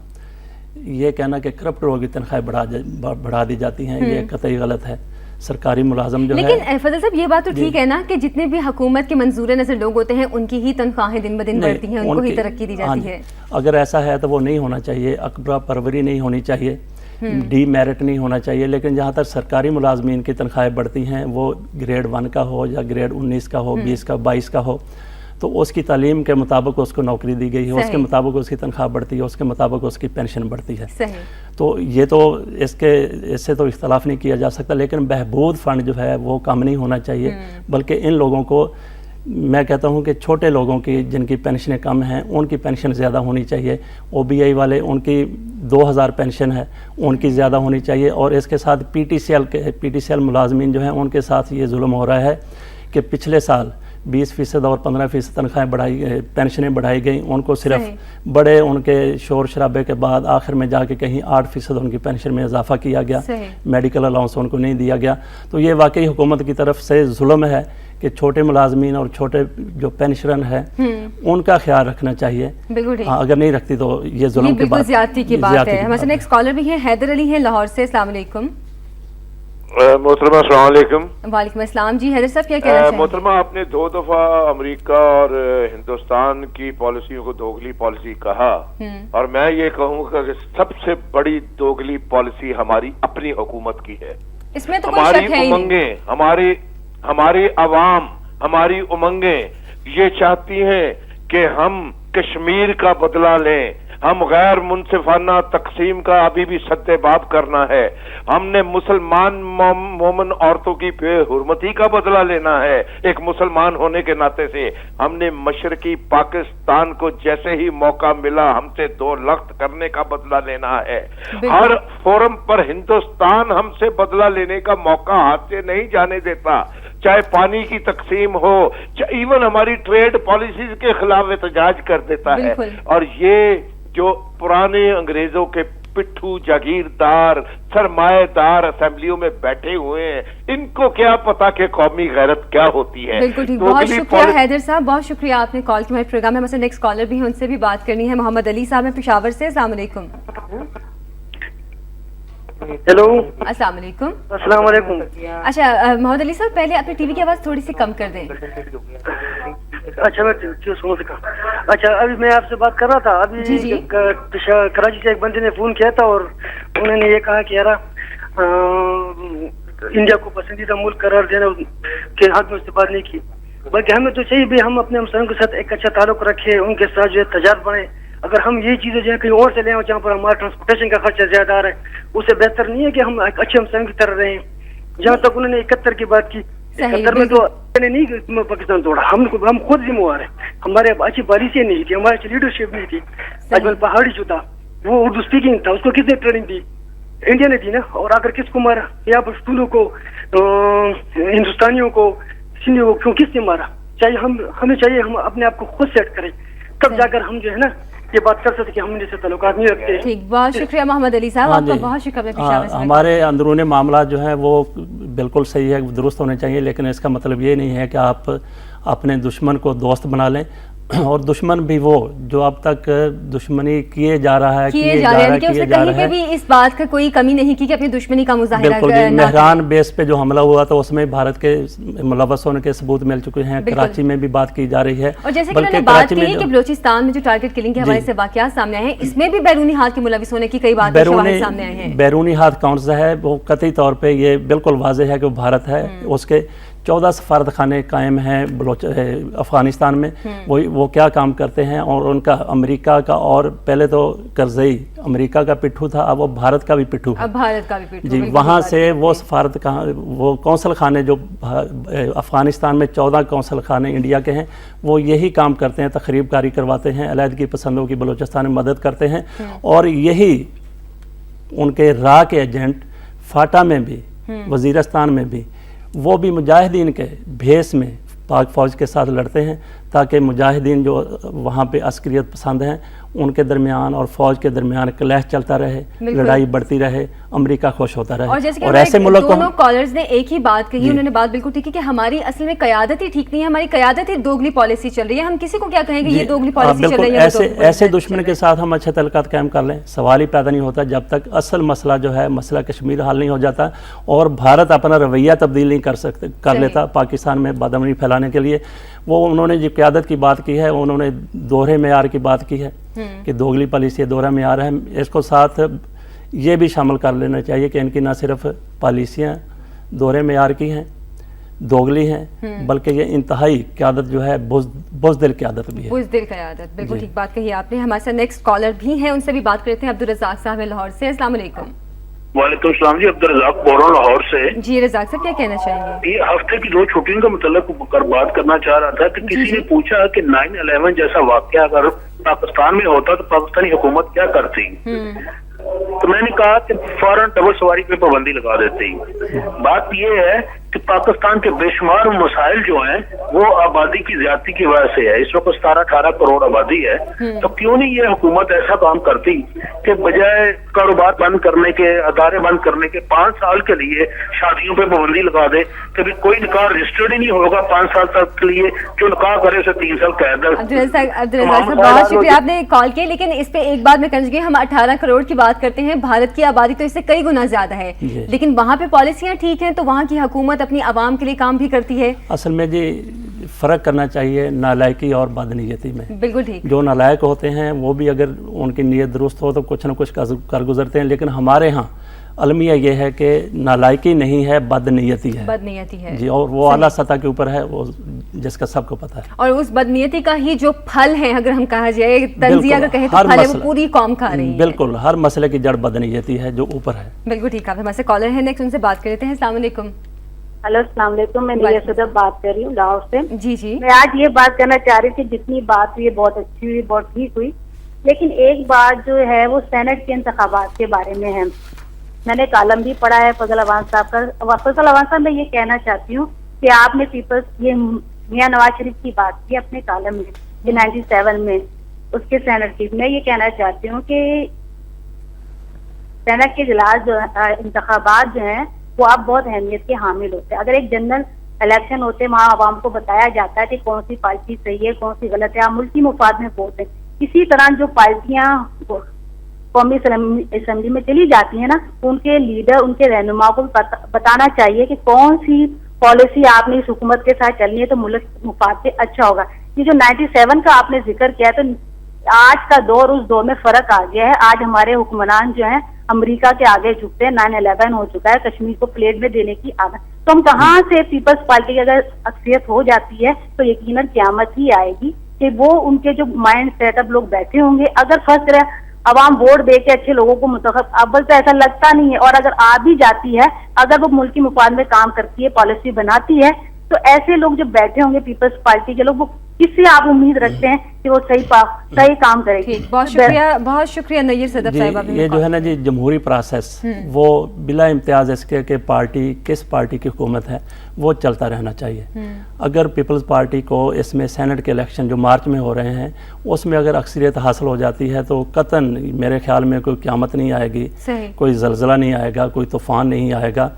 ये कहना कि करप्ट लोगों की तनख्वाहें बढ़ा दी जाती हैं, ये कतई गलत है। सरकारी मुलाजम जो है,
लेकिन फजल साहब ये बात तो ठीक है ना कि जितने भी हुकूमत के मंजूर नजर लोग होते हैं उनकी ही तनख्वाहें दिन ब दिन बढ़ती हैं, उनको ही तरक्की दी जाती है।
अगर ऐसा है तो वो नहीं होना चाहिए, अकबरा परवरी नहीं होनी चाहिए, डीमेरिट नहीं होना चाहिए। लेकिन जहाँ तक सरकारी मुलाजमीन की तनख्वाहें बढ़ती हैं, वो ग्रेड 1 का हो या ग्रेड 19 का हो, 20 का, 22 का हो, तो उसकी तालीम के मुताबिक उसको नौकरी दी गई है, उसके मुताबिक उसकी तनख्वाह बढ़ती है, उसके मुताबिक उसकी पेंशन बढ़ती है। तो ये तो इससे तो इख्तलाफ नहीं किया जा सकता। लेकिन बहबूद फंड जो है वो कम नहीं होना चाहिए, बल्कि इन लोगों को, मैं कहता हूँ कि छोटे लोगों की जिनकी पेंशनें कम हैं उनकी पेंशन ज़्यादा होनी चाहिए। OBI वाले, उनकी 2000 पेंशन है, उनकी ज़्यादा होनी चाहिए। और इसके साथ PTCL मुलाजमीन जो हैं उनके साथ ये जुल्म हो रहा है कि पिछले साल 20% और 15% तनख्वाहें पेंशनें बढ़ाई गई, उनको सिर्फ बड़े उनके शोर शराबे के बाद आखिर में जाके कहीं 8% उनकी पेंशन में इजाफा किया गया, मेडिकल अलाउंस उनको नहीं दिया गया। तो ये वाकई हुकूमत की तरफ से जुल्म है कि छोटे मुलाजमीन और छोटे जो पेंशनर है उनका ख्याल रखना चाहिए। हाँ, अगर नहीं रखती तो ये जुल्म की बात
है। हमारे नेक्स्ट कॉलर भी है, हैदर अली है लाहौर से। अस्सलाम वालेकुम।
मोहतरमा अस्सलाम वालेकुम।
वालेकुम अस्सलाम जी, हैदर साहब क्या कहना चाहेंगे?
मोहतरमा, आपने 2 दफा अमेरिका और हिंदुस्तान की पॉलिसियों को दोगली पॉलिसी कहा, और मैं ये कहूँगा कि सबसे बड़ी दोगली पॉलिसी हमारी अपनी हुकूमत की है।
इसमें तो
हमारी उमंगें, हमारी अवाम, हमारी उमंगें ये चाहती हैं कि हम कश्मीर का बदला लें, हम गैर मुनसिफाना तकसीम का अभी भी सद्देबाब करना है, हमने मुसलमान मोमन औरतों की बेहुरमती का बदला लेना है। एक मुसलमान होने के नाते से हमने मशरकी पाकिस्तान को जैसे ही मौका मिला हमसे 2 लख्त करने का बदला लेना है। हर फोरम पर हिंदुस्तान हमसे बदला लेने का मौका हाथ से नहीं जाने देता, चाहे पानी की तकसीम हो, चाहे इवन हमारी ट्रेड पॉलिसीज के खिलाफ एहतजाज कर देता है। और ये जो पुराने अंग्रेजों के पिट्ठू जागीरदार सरमाएदार असेंबलियों में बैठे हुए हैं, इनको क्या पता कि कौमी गैरत क्या होती है।
बिल्कुल ठीक, बहुत शुक्रिया हैदर साहब, बहुत शुक्रिया आपने कॉल किया हमारे प्रोग्राम में। हमारे नेक्स्ट कॉलर भी है, उनसे भी बात करनी है। मोहम्मद अली साहब है पेशावर से। अस्सलाम वालेकुम।
हेलो,
अस्सलाम वालेकुम।
अस्सलाम वालेकुम।
अच्छा मोहम्मद अली साहब, पहले अपनी टीवी की आवाज़ थोड़ी सी कम कर दें।
अच्छा, मैं सुनो से कहा। अच्छा, अभी मैं आपसे बात कर रहा था, अभी कराची से एक बंदे ने फोन किया था और उन्होंने ये कहा कि यार इंडिया को पसंदीदा मुल्क करार देने के हाथ में उससे बात नहीं की, बल्कि हमें तो चाहिए भी हम अपने हमसायों के साथ एक अच्छा ताल्लुक रखें, उनके साथ जो है तजारत बने। अगर हम ये चीजें जो है कहीं और से ले जहाँ पर हमारा ट्रांसपोर्टेशन का खर्चा ज्यादा आ रहा है, उससे बेहतर नहीं है कि हम एक अच्छे हमसायों की तरह रहें। जहाँ तक उन्होंने 71 की बात की, 71 में तो नहीं पाकिस्तान तोड़ा, हम खुद जिम्मेवार है। हमारे अच्छी पॉलिसी नहीं थी, हमारी अच्छी लीडरशिप नहीं थी। अजमल पहाड़ी जो था वो उर्दू स्पीकिंग था, उसको किसने ट्रेनिंग दी? इंडिया ने दी ना। और अगर किसको मारा, या पश्तूनों को, हिंदुस्तानियों को, सिंधियों को, क्यों किसने मारा? चाहिए हमें चाहिए हम अपने आप को खुद सेट करें, तब जाकर हम जो है ना ये बात कर सकते कि हम इनसे ताल्लुकात नहीं रखते।
ठीक, बहुत शुक्रिया मोहम्मद अली साहब,
हाँ
आपका
जी।
बहुत शुक्रिया अपने
हाँ,
पेशावर से।
हमारे अंदरूनी मामला जो है वो बिल्कुल सही है, दुरुस्त होने चाहिए, लेकिन इसका मतलब ये नहीं है कि आप अपने दुश्मन को दोस्त बना लें, और दुश्मन भी वो जो अब तक दुश्मनी किए जा रहा है,
किए जा रहे हैं, कि उसने कहीं पे भी इस बात का कोई कमी नहीं की कि अपनी दुश्मनी का मुजाहिरा
बिल्कुल
ना
जी।
करें।
मेहरान बेस पे जो हमला हुआ था उसमें भारत के मुलव्वस होने के सबूत मिल चुके हैं,
बिल्कुल।
कराची में भी बात की जा रही है।
और जैसे कि
बल्कि
उन्होंने बात
कराची
की
में
है
जो-
कि बलूचिस्तान में जो टारगेट किलिंग के हवाले
जी।
से वाकयात सामने आए हैं, इसमें भी बैरूनी हाथ के मुलविस होने की कई बातें शवाहिद सामने आए हैं।
बैरूनी हाथ कौन सा है, वो कतई तौर पे ये बिल्कुल वाज़ेह है कि वो भारत है। उसके 14 सफारत खाने कायम हैं अफगानिस्तान में। वो क्या काम करते हैं, और उनका अमेरिका का, और पहले तो करज़ई अमेरिका का पिट्ठू था, अब वो भारत का भी पिट्ठू है।
अब भारत का भी पिट्ठू,
जी,
बिल्कुल
वहाँ
बात
से
है।
वो सफारत कहाँ, वो कौंसल खाने जो अफ़गानिस्तान में 14 कौंसल खाने इंडिया के हैं, वो यही काम करते हैं, तखरीब कारी करवाते हैं, अलहदगी पसंदों की बलूचिस्तान में मदद करते हैं। और यही उनके रा के एजेंट फाटा में भी, वज़ीरिस्तान में भी, वो भी मुजाहिदीन के भेस में पाक फ़ौज के साथ लड़ते हैं, ताकि मुजाहिदीन जो वहाँ पे अस्करियत पसंद हैं उनके दरमियान और फ़ौज के दरमियान क्लैश चलता रहे, लड़ाई बढ़ती रहे, अमेरिका खुश होता रहे।
और जैसे कि
और ऐसे मुल्क को
दोनों कॉलर्स ने एक ही बात कही, उन्होंने बात बिल्कुल ठीक है कि हमारी असल में क़यादत ही ठीक नहीं है, हमारी क़यादत ही दोगली पॉलिसी चल रही है। हम किसी को क्या कहेंगे ये दोगली पॉलिसी चल रही है,
ऐसे दुश्मन के साथ हम अच्छे तल्लुकात कायम कर लें, सवाल ही पैदा नहीं होता जब तक असल मसला जो है, मसला कश्मीर हल नहीं हो जाता और भारत अपना रवैया तब्दील नहीं कर लेता पाकिस्तान में बदअमनी फैलाने के लिए। वो उन्होंने जो क़यादत की बात की है, उन्होंने दोहरे मेयार की बात की है कि दोगली पॉलिसी दोहरा मेयार है। इसको साथ ये भी शामिल कर लेना चाहिए कि इनकी ना सिर्फ पॉलिसियाँ दोहरे मेयार की हैं, दोगली हैं, बल्कि ये इंतहाई क़यादत जो है बुज़दिल क़यादत भी है।
बुज़दिल क़यादत, बिल्कुल ठीक बात कही आपने। हमारे साथ नेक्स्ट कॉलर भी हैं, उनसे भी बात करते हैं। अब्दुल रज़ाक साहब हैं लाहौर से। अस्सलाम वालेकुम।
वालेकुम सलाम जी, अब्दुल रज़ाक बोल रहा हूँ लाहौर से।
जी रज़ाक साहब, क्या कहना चाहेंगे?
ये हफ्ते की 2 छुट्टियों का मतलब बात करना चाह रहा था कि किसी ने पूछा कि 9/11 जैसा वाकया अगर पाकिस्तान में होता तो पाकिस्तानी हुकूमत क्या करती। तो मैंने कहा कि फौरन डबल सवारी पे पाबंदी लगा देती। बात यह है कि पाकिस्तान के बेशुमार मसाइल जो हैं वो आबादी की ज्यादती की वजह से है। इस वक्त 17-18 करोड़ आबादी है, तो क्यों नहीं ये हुकूमत ऐसा काम करती कि बजाय कारोबार बंद करने के, अदारे बंद करने के, 5 साल के लिए शादियों पे पाबंदी लगा दे। कभी कोई निकाह रजिस्टर्ड ही नहीं होगा 5 साल तक के लिए, जो निकाह करे उसे 3 साल कैद।
अब्दुल रज़ाक साहब, बहुत शुक्रिया आपने कॉल किया, लेकिन इस पे एक बात मैं कहना चाहूँगी, हम 18 करोड़ की बात करते हैं, भारत की आबादी तो इससे कई गुना ज्यादा है, लेकिन वहाँ पे पॉलिसियाँ ठीक हैं, तो वहाँ की हुकूमत अपनी आवाम के लिए काम भी करती है।
असल में जी फ़र्क करना चाहिए नालायकी और बदनीयती में।
बिल्कुल ठीक।
जो नालायक होते हैं वो भी अगर उनकी नीयत दुरुस्त हो तो कुछ ना कुछ कर गुजरते हैं, लेकिन हमारे यहाँ अलमिया ये है कि नालायकी नहीं है, बदनीयती है।
बदनीयती है
जी, और वो आला सतह के ऊपर है, वो जिसका सबको पता है।
और उस बदनीयती का ही जो फल है, अगर हम कहा जाए, तंजिया अगर कहे तो फल है, वो पूरी कौम खा रही है।
बिल्कुल, हर मसले की जड़ बदनीयती है जो ऊपर है।
बिल्कुल ठीक। आप हमारे कॉलर है नेक्स्ट, उनसे बात कर लेते हैं। अस्सलाम वालेकुम।
हेलो, अस्सलाम वालेकुम। मैं निया सदर बात कर रही हूँ लाहौर से।
जी जी।
मैं आज ये बात करना चाह रही थी, जितनी बात हुई बहुत अच्छी हुई, बहुत ठीक हुई, लेकिन एक बात जो है वो सेनेट के इंतखाबात के बारे में है। मैंने कालम भी पढ़ा है फजल अवान साहब का। फजल अवान साहब, मैं ये कहना चाहती हूँ कि आपने पीपल्स ये मियां नवाज शरीफ की बात की अपने कालम में, ये 97 में उसके सेनेट की। मैं ये कहना चाहती हूँ कि सेनेट के इजलास जो इंतखाबात जो हैं वो आप बहुत अहमियत के हामिल होते हैं। अगर एक जनरल इलेक्शन होते हैं, वहाँ आवाम को बताया जाता है कि कौन सी पार्टी सही है, कौन सी गलत है, आप मुल्की मुफाद में वोट दें। इसी तरह जो पार्टियां कौमी असेंबली में चली जाती है ना, उनके लीडर, उनके रहनुमा को बताना चाहिए कि कौन सी पॉलिसी आपने इस हुकूमत के साथ चलनी है तो मुल्क मुफाद से अच्छा होगा। ये जो 97 का आपने जिक्र किया, तो आज का दौर उस दौर में फर्क आ गया है। आज हमारे हुक्मरान जो हैं अमेरिका के आगे झुकते हैं। 9/11 हो चुका है, कश्मीर को प्लेट में देने की आदत, तो हम कहाँ से पीपल्स पार्टी की अगर अक्सरियत हो जाती है तो यकीनन क़यामत ही आएगी कि वो उनके जो माइंड सेटअप लोग बैठे होंगे, अगर फर्स्ट रहे अवाम वोट दे के अच्छे लोगों को मुंतखब, अव्वल तो ऐसा लगता नहीं है, और अगर आ भी जाती है, अगर वो मुल्की मुफाद में काम करती है, पॉलिसी बनाती है, तो ऐसे लोग जो बैठे होंगे पीपल्स पार्टी के लोग, वो किससे आप उम्मीद रखते हैं कि वो सही काम करेगी?
ठीक, बहुत शुक्रिया नय्यर सदफ साहिबा।
ये जो है ना जी जमहूरी प्रोसेस वो बिला इम्तियाज़ इसके कि पार्टी किस पार्टी की हुकूमत है वो चलता रहना चाहिए। अगर पीपल्स पार्टी को इसमें सेनेट के इलेक्शन जो मार्च में हो रहे हैं उसमें अगर अक्सरियत हासिल हो जाती है तो कतन मेरे ख्याल में कोई क़यामत नहीं आएगी, कोई ज़लज़ला नहीं आएगा, कोई तूफ़ान नहीं आएगा।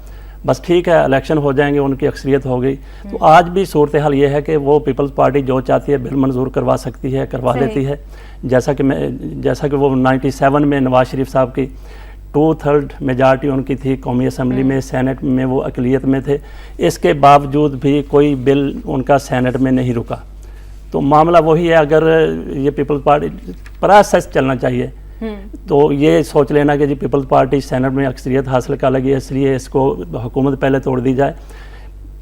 बस ठीक है इलेक्शन हो जाएंगे, उनकी अक्सरियत हो गई। तो आज भी सूरत हाल ये है कि वो पीपल्स पार्टी जो चाहती है बिल मंजूर करवा सकती है, करवा देती है। जैसा कि वो 97 में नवाज शरीफ साहब की 2/3 मेजॉरिटी उनकी थी कौमी असम्बली में, सेनेट में वो अक़लियत में थे, इसके बावजूद भी कोई बिल उनका सेनेट में नहीं रुका। तो मामला वही है, अगर ये पीपल्स पार्टी प्रोसेस चलना चाहिए तो ये सोच लेना कि जी पीपल्स पार्टी सेनेट में अक्सरियत हासिल कर लगी है इसलिए इसको हुकूमत पहले तोड़ दी जाए।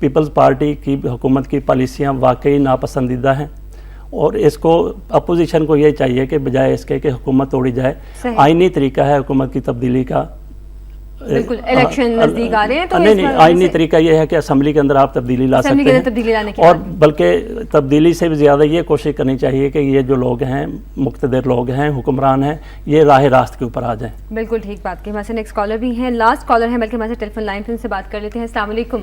पीपल्स पार्टी की हुकूमत की पॉलिसियाँ वाकई नापसंदीदा हैं और इसको अपोजिशन को ये चाहिए कि बजाय इसके कि हुकूमत तोड़ी जाए, आईनी तरीका है हुकूमत की तब्दीली का।
बिल्कुल इलेक्शन नजदीक आ रहे हैं तो
नहीं आईनी तरीका ये है कि असम्बली के अंदर आप तब्दीली ला सकते हैं और बल्कि तब्दीली से भी ज़्यादा ये कोशिश करनी चाहिए कि ये जो लोग हैं मुक़्तदर लोग हैं, हुक्मरान हैं, ये राह रास्त के ऊपर आ जाएं।
बिल्कुल ठीक बात की। हमारे से नेक्स्ट कॉलर भी हैं, लास्ट कॉलर है बल्कि हमारे टेलीफोन लाइन पे उनसे बात कर लेते हैं। अस्सलाम वालेकुम।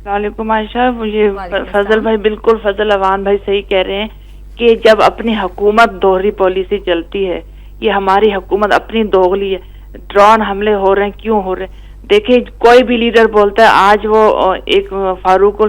वालेकुम आयशा, मुझे फजल भाई बिल्कुल फजल अवान भाई सही कह रहे हैं कि जब अपनी हुकूमत दोहरी पॉलिसी चलती है, ये हमारी हुकूमत अपनी दोगली है, ड्रोन हमले हो रहे हैं, क्यों हो रहे हैं? देखिए कोई भी लीडर बोलता है, आज वो एक फारूक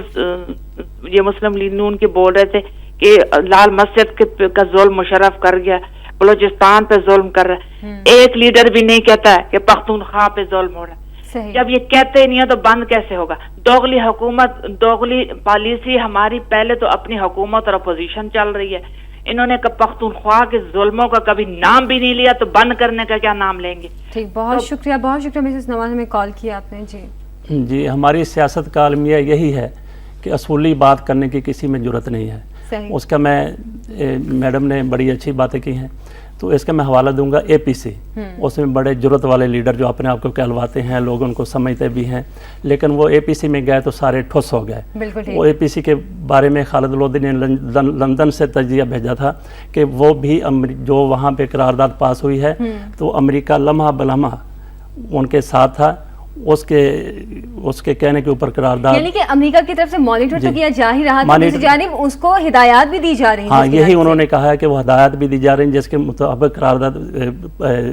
ये मुस्लिम लीग नून के बोल रहे थे कि लाल मस्जिद का जुल्म मुशर्रफ कर गया, बलूचिस्तान पे जुल्म कर रहा है। एक लीडर भी नहीं कहता है कि पख्तूनख्वा पे जुल्म हो रहा है। जब ये कहते ही नहीं है तो बंद कैसे होगा? दोगली हुकूमत, दोगली पॉलिसी हमारी। पहले तो अपनी हुकूमत और अपोजिशन चल रही है, इन्होंने पख्तूनख्वा के जुल्मों का कभी नाम भी नहीं लिया तो बंद करने का क्या नाम लेंगे?
ठीक, बहुत शुक्रिया मिसेस नवाज, में कॉल किया आपने। जी
हमारी सियासत का अलमिया यही है कि असूली बात करने की किसी में जुर्रत नहीं है। उसका मैडम ने बड़ी अच्छी बातें की हैं तो इसका मैं हवाला दूंगा APC। उसमें बड़े जुर्रत वाले लीडर जो अपने आप को कहलवाते हैं, लोग उनको समझते भी हैं, लेकिन वो APC में गए तो सारे ठुस हो गए। वो APC के बारे में खालिद लोधी ने लंदन से तजिया भेजा था कि वो भी जो वहाँ पे करारदाद पास हुई है तो अमेरिका लम्हा बलम्हा उनके साथ था, उसके कहने के ऊपर करारदाद,
यानी कि अमेरिका की तरफ से मॉनिटर तो किया जा ही रहा था, दूसरी जानिब उसको हिदायत भी दी जा रही है।
हाँ, यही उन्होंने कहा है कि वो हिदायत भी दी जा रही है जिसके मुताबिक करारदाद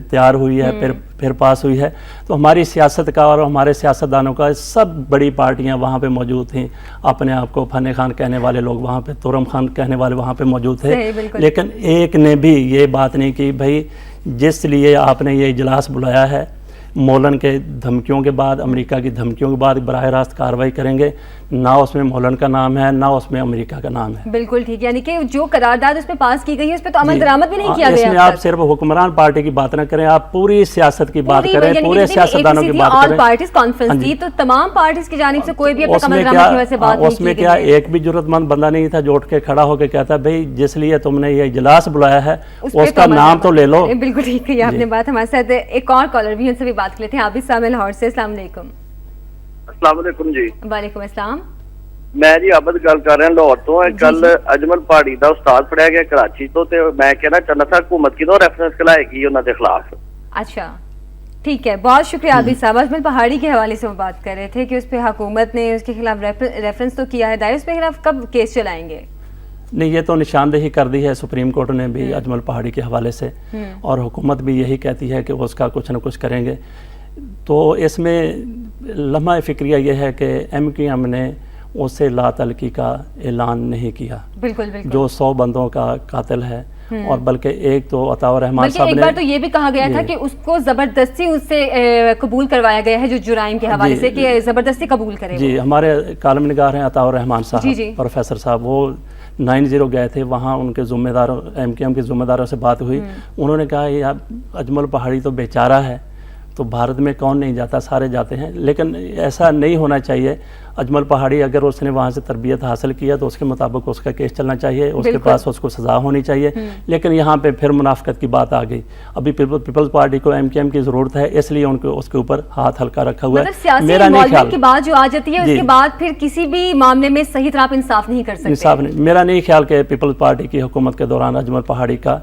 तैयार हुई है, फिर पास हुई है। तो हमारी सियासत का और हमारे सियासतदानों का, सब बड़ी पार्टियां वहाँ पे मौजूद थीं, अपने आप को फन खान कहने वाले लोग वहाँ पे, तुरम खान कहने वाले वहाँ पे मौजूद थे, लेकिन एक ने भी ये बात नहीं की भाई जिस लिए आपने ये इजलास बुलाया है, मौलन के धमकियों के बाद, अमेरिका की धमकियों के बाद बराह रास्त कार्रवाई करेंगे, ना उसमें मौलन का नाम है ना उसमें अमेरिका का नाम है।
बिल्कुल ठीक, यानी कि जो करारदाद उस पर पास की गई है उस पर तो अमल दरामद भी नहीं किया गया।
इसमें आप सिर्फ हुक्मरान पार्टी की बात न करें, आप पूरी सियासत की बात करें, पूरे सियासतदानों की बात करें।
ऑल पार्टीज कॉन्फ्रेंस थी तो तमाम पार्टीज की जानिब से कोई भी अपना अमल दरामद की वजह से बात नहीं की गई।
उसमें क्या एक भी जरूरतमंद बंदा नहीं था जो उठ के खड़ा होकर कहता भाई जिस लिए तुमने ये इजलास बुलाया है उसका नाम तो ले लो।
बिल्कुल ठीक है आपने बात। हमारे साथ एक और कॉलर भी, उनसे भी बात कर लेते हैं। आप भी लाहौर से। अस्सलाम वालेकुम।
अस्सलाम वालेकुम जी।
वालेकुम अस्सलाम।
मैं जी आबद गल कर रहा लाहौर तो। कल अजमल पहाड़ी का उस्ताद फड़िया गया कराची तो मैं कहना चाहना था हुकूमत की रेफरेंस खिलाएगी उन्होंने खिलाफ।
अच्छा ठीक है, बहुत शुक्रिया आबिद साहब। अजमल पहाड़ी के हवाले से वो बात कर रहे थे कि उस पर हुकूमत ने उसके खिलाफ रेफरेंस तो किया है, दायर उस पर खिलाफ कब केस चलाएंगे?
नहीं, ये तो निशानदेही कर दी है सुप्रीम कोर्ट ने भी अजमल पहाड़ी के हवाले से, और हुकूमत भी यही कहती है कि उसका कुछ न कुछ करेंगे। तो इसमें लम्हा फ़िक्रिया ये है कि MQM ने उससे लातलकी का ऐलान नहीं किया।
बिल्कुल बिल्कुल।
जो 100 बंदों का कातिल है, और बल्कि एक तो अताउर रहमान साहब ने,
एक बार तो ये भी कहा गया था कि उसको जबरदस्ती उससे कबूल करवाया गया है, जो जुराइम के हवाले से कि जबरदस्ती कबूल करे। जी,
हमारे कालम निगार हैं अताउर रहमान साहब, प्रोफेसर साहब, वो 90 गए थे वहाँ, उनके ज़िम्मेदारों MQM के ज़िम्मेदारों से बात हुई। उन्होंने कहा ये अजमल पहाड़ी तो बेचारा है, تو بھارت میں کون نہیں جاتا, سارے جاتے ہیں. لیکن ایسا نہیں ہونا چاہیے. اجمل پہاڑی اگر اس نے وہاں سے تربیت حاصل کیا تو اس کے مطابق اس کا کیس چلنا چاہیے, اس کے پاس اس کو سزا ہونی چاہیے. لیکن یہاں پہ پھر منافقت کی بات آ گئی. ابھی پیپلز پارٹی کو MKM کی ضرورت ہے, اس لیے ان کو اس کے اوپر ہاتھ ہلکا رکھا ہوا ہے.
میرا نہیں خیال کی بات جو آ جاتی ہے اس کے بعد پھر کسی بھی معاملے میں صحیح طرح آپ انصاف نہیں کر سکتے.
انصاف نہیں, میرا نہیں خیال کہ پیپلز پارٹی کی حکومت کے دوران اجمل پہاڑی کا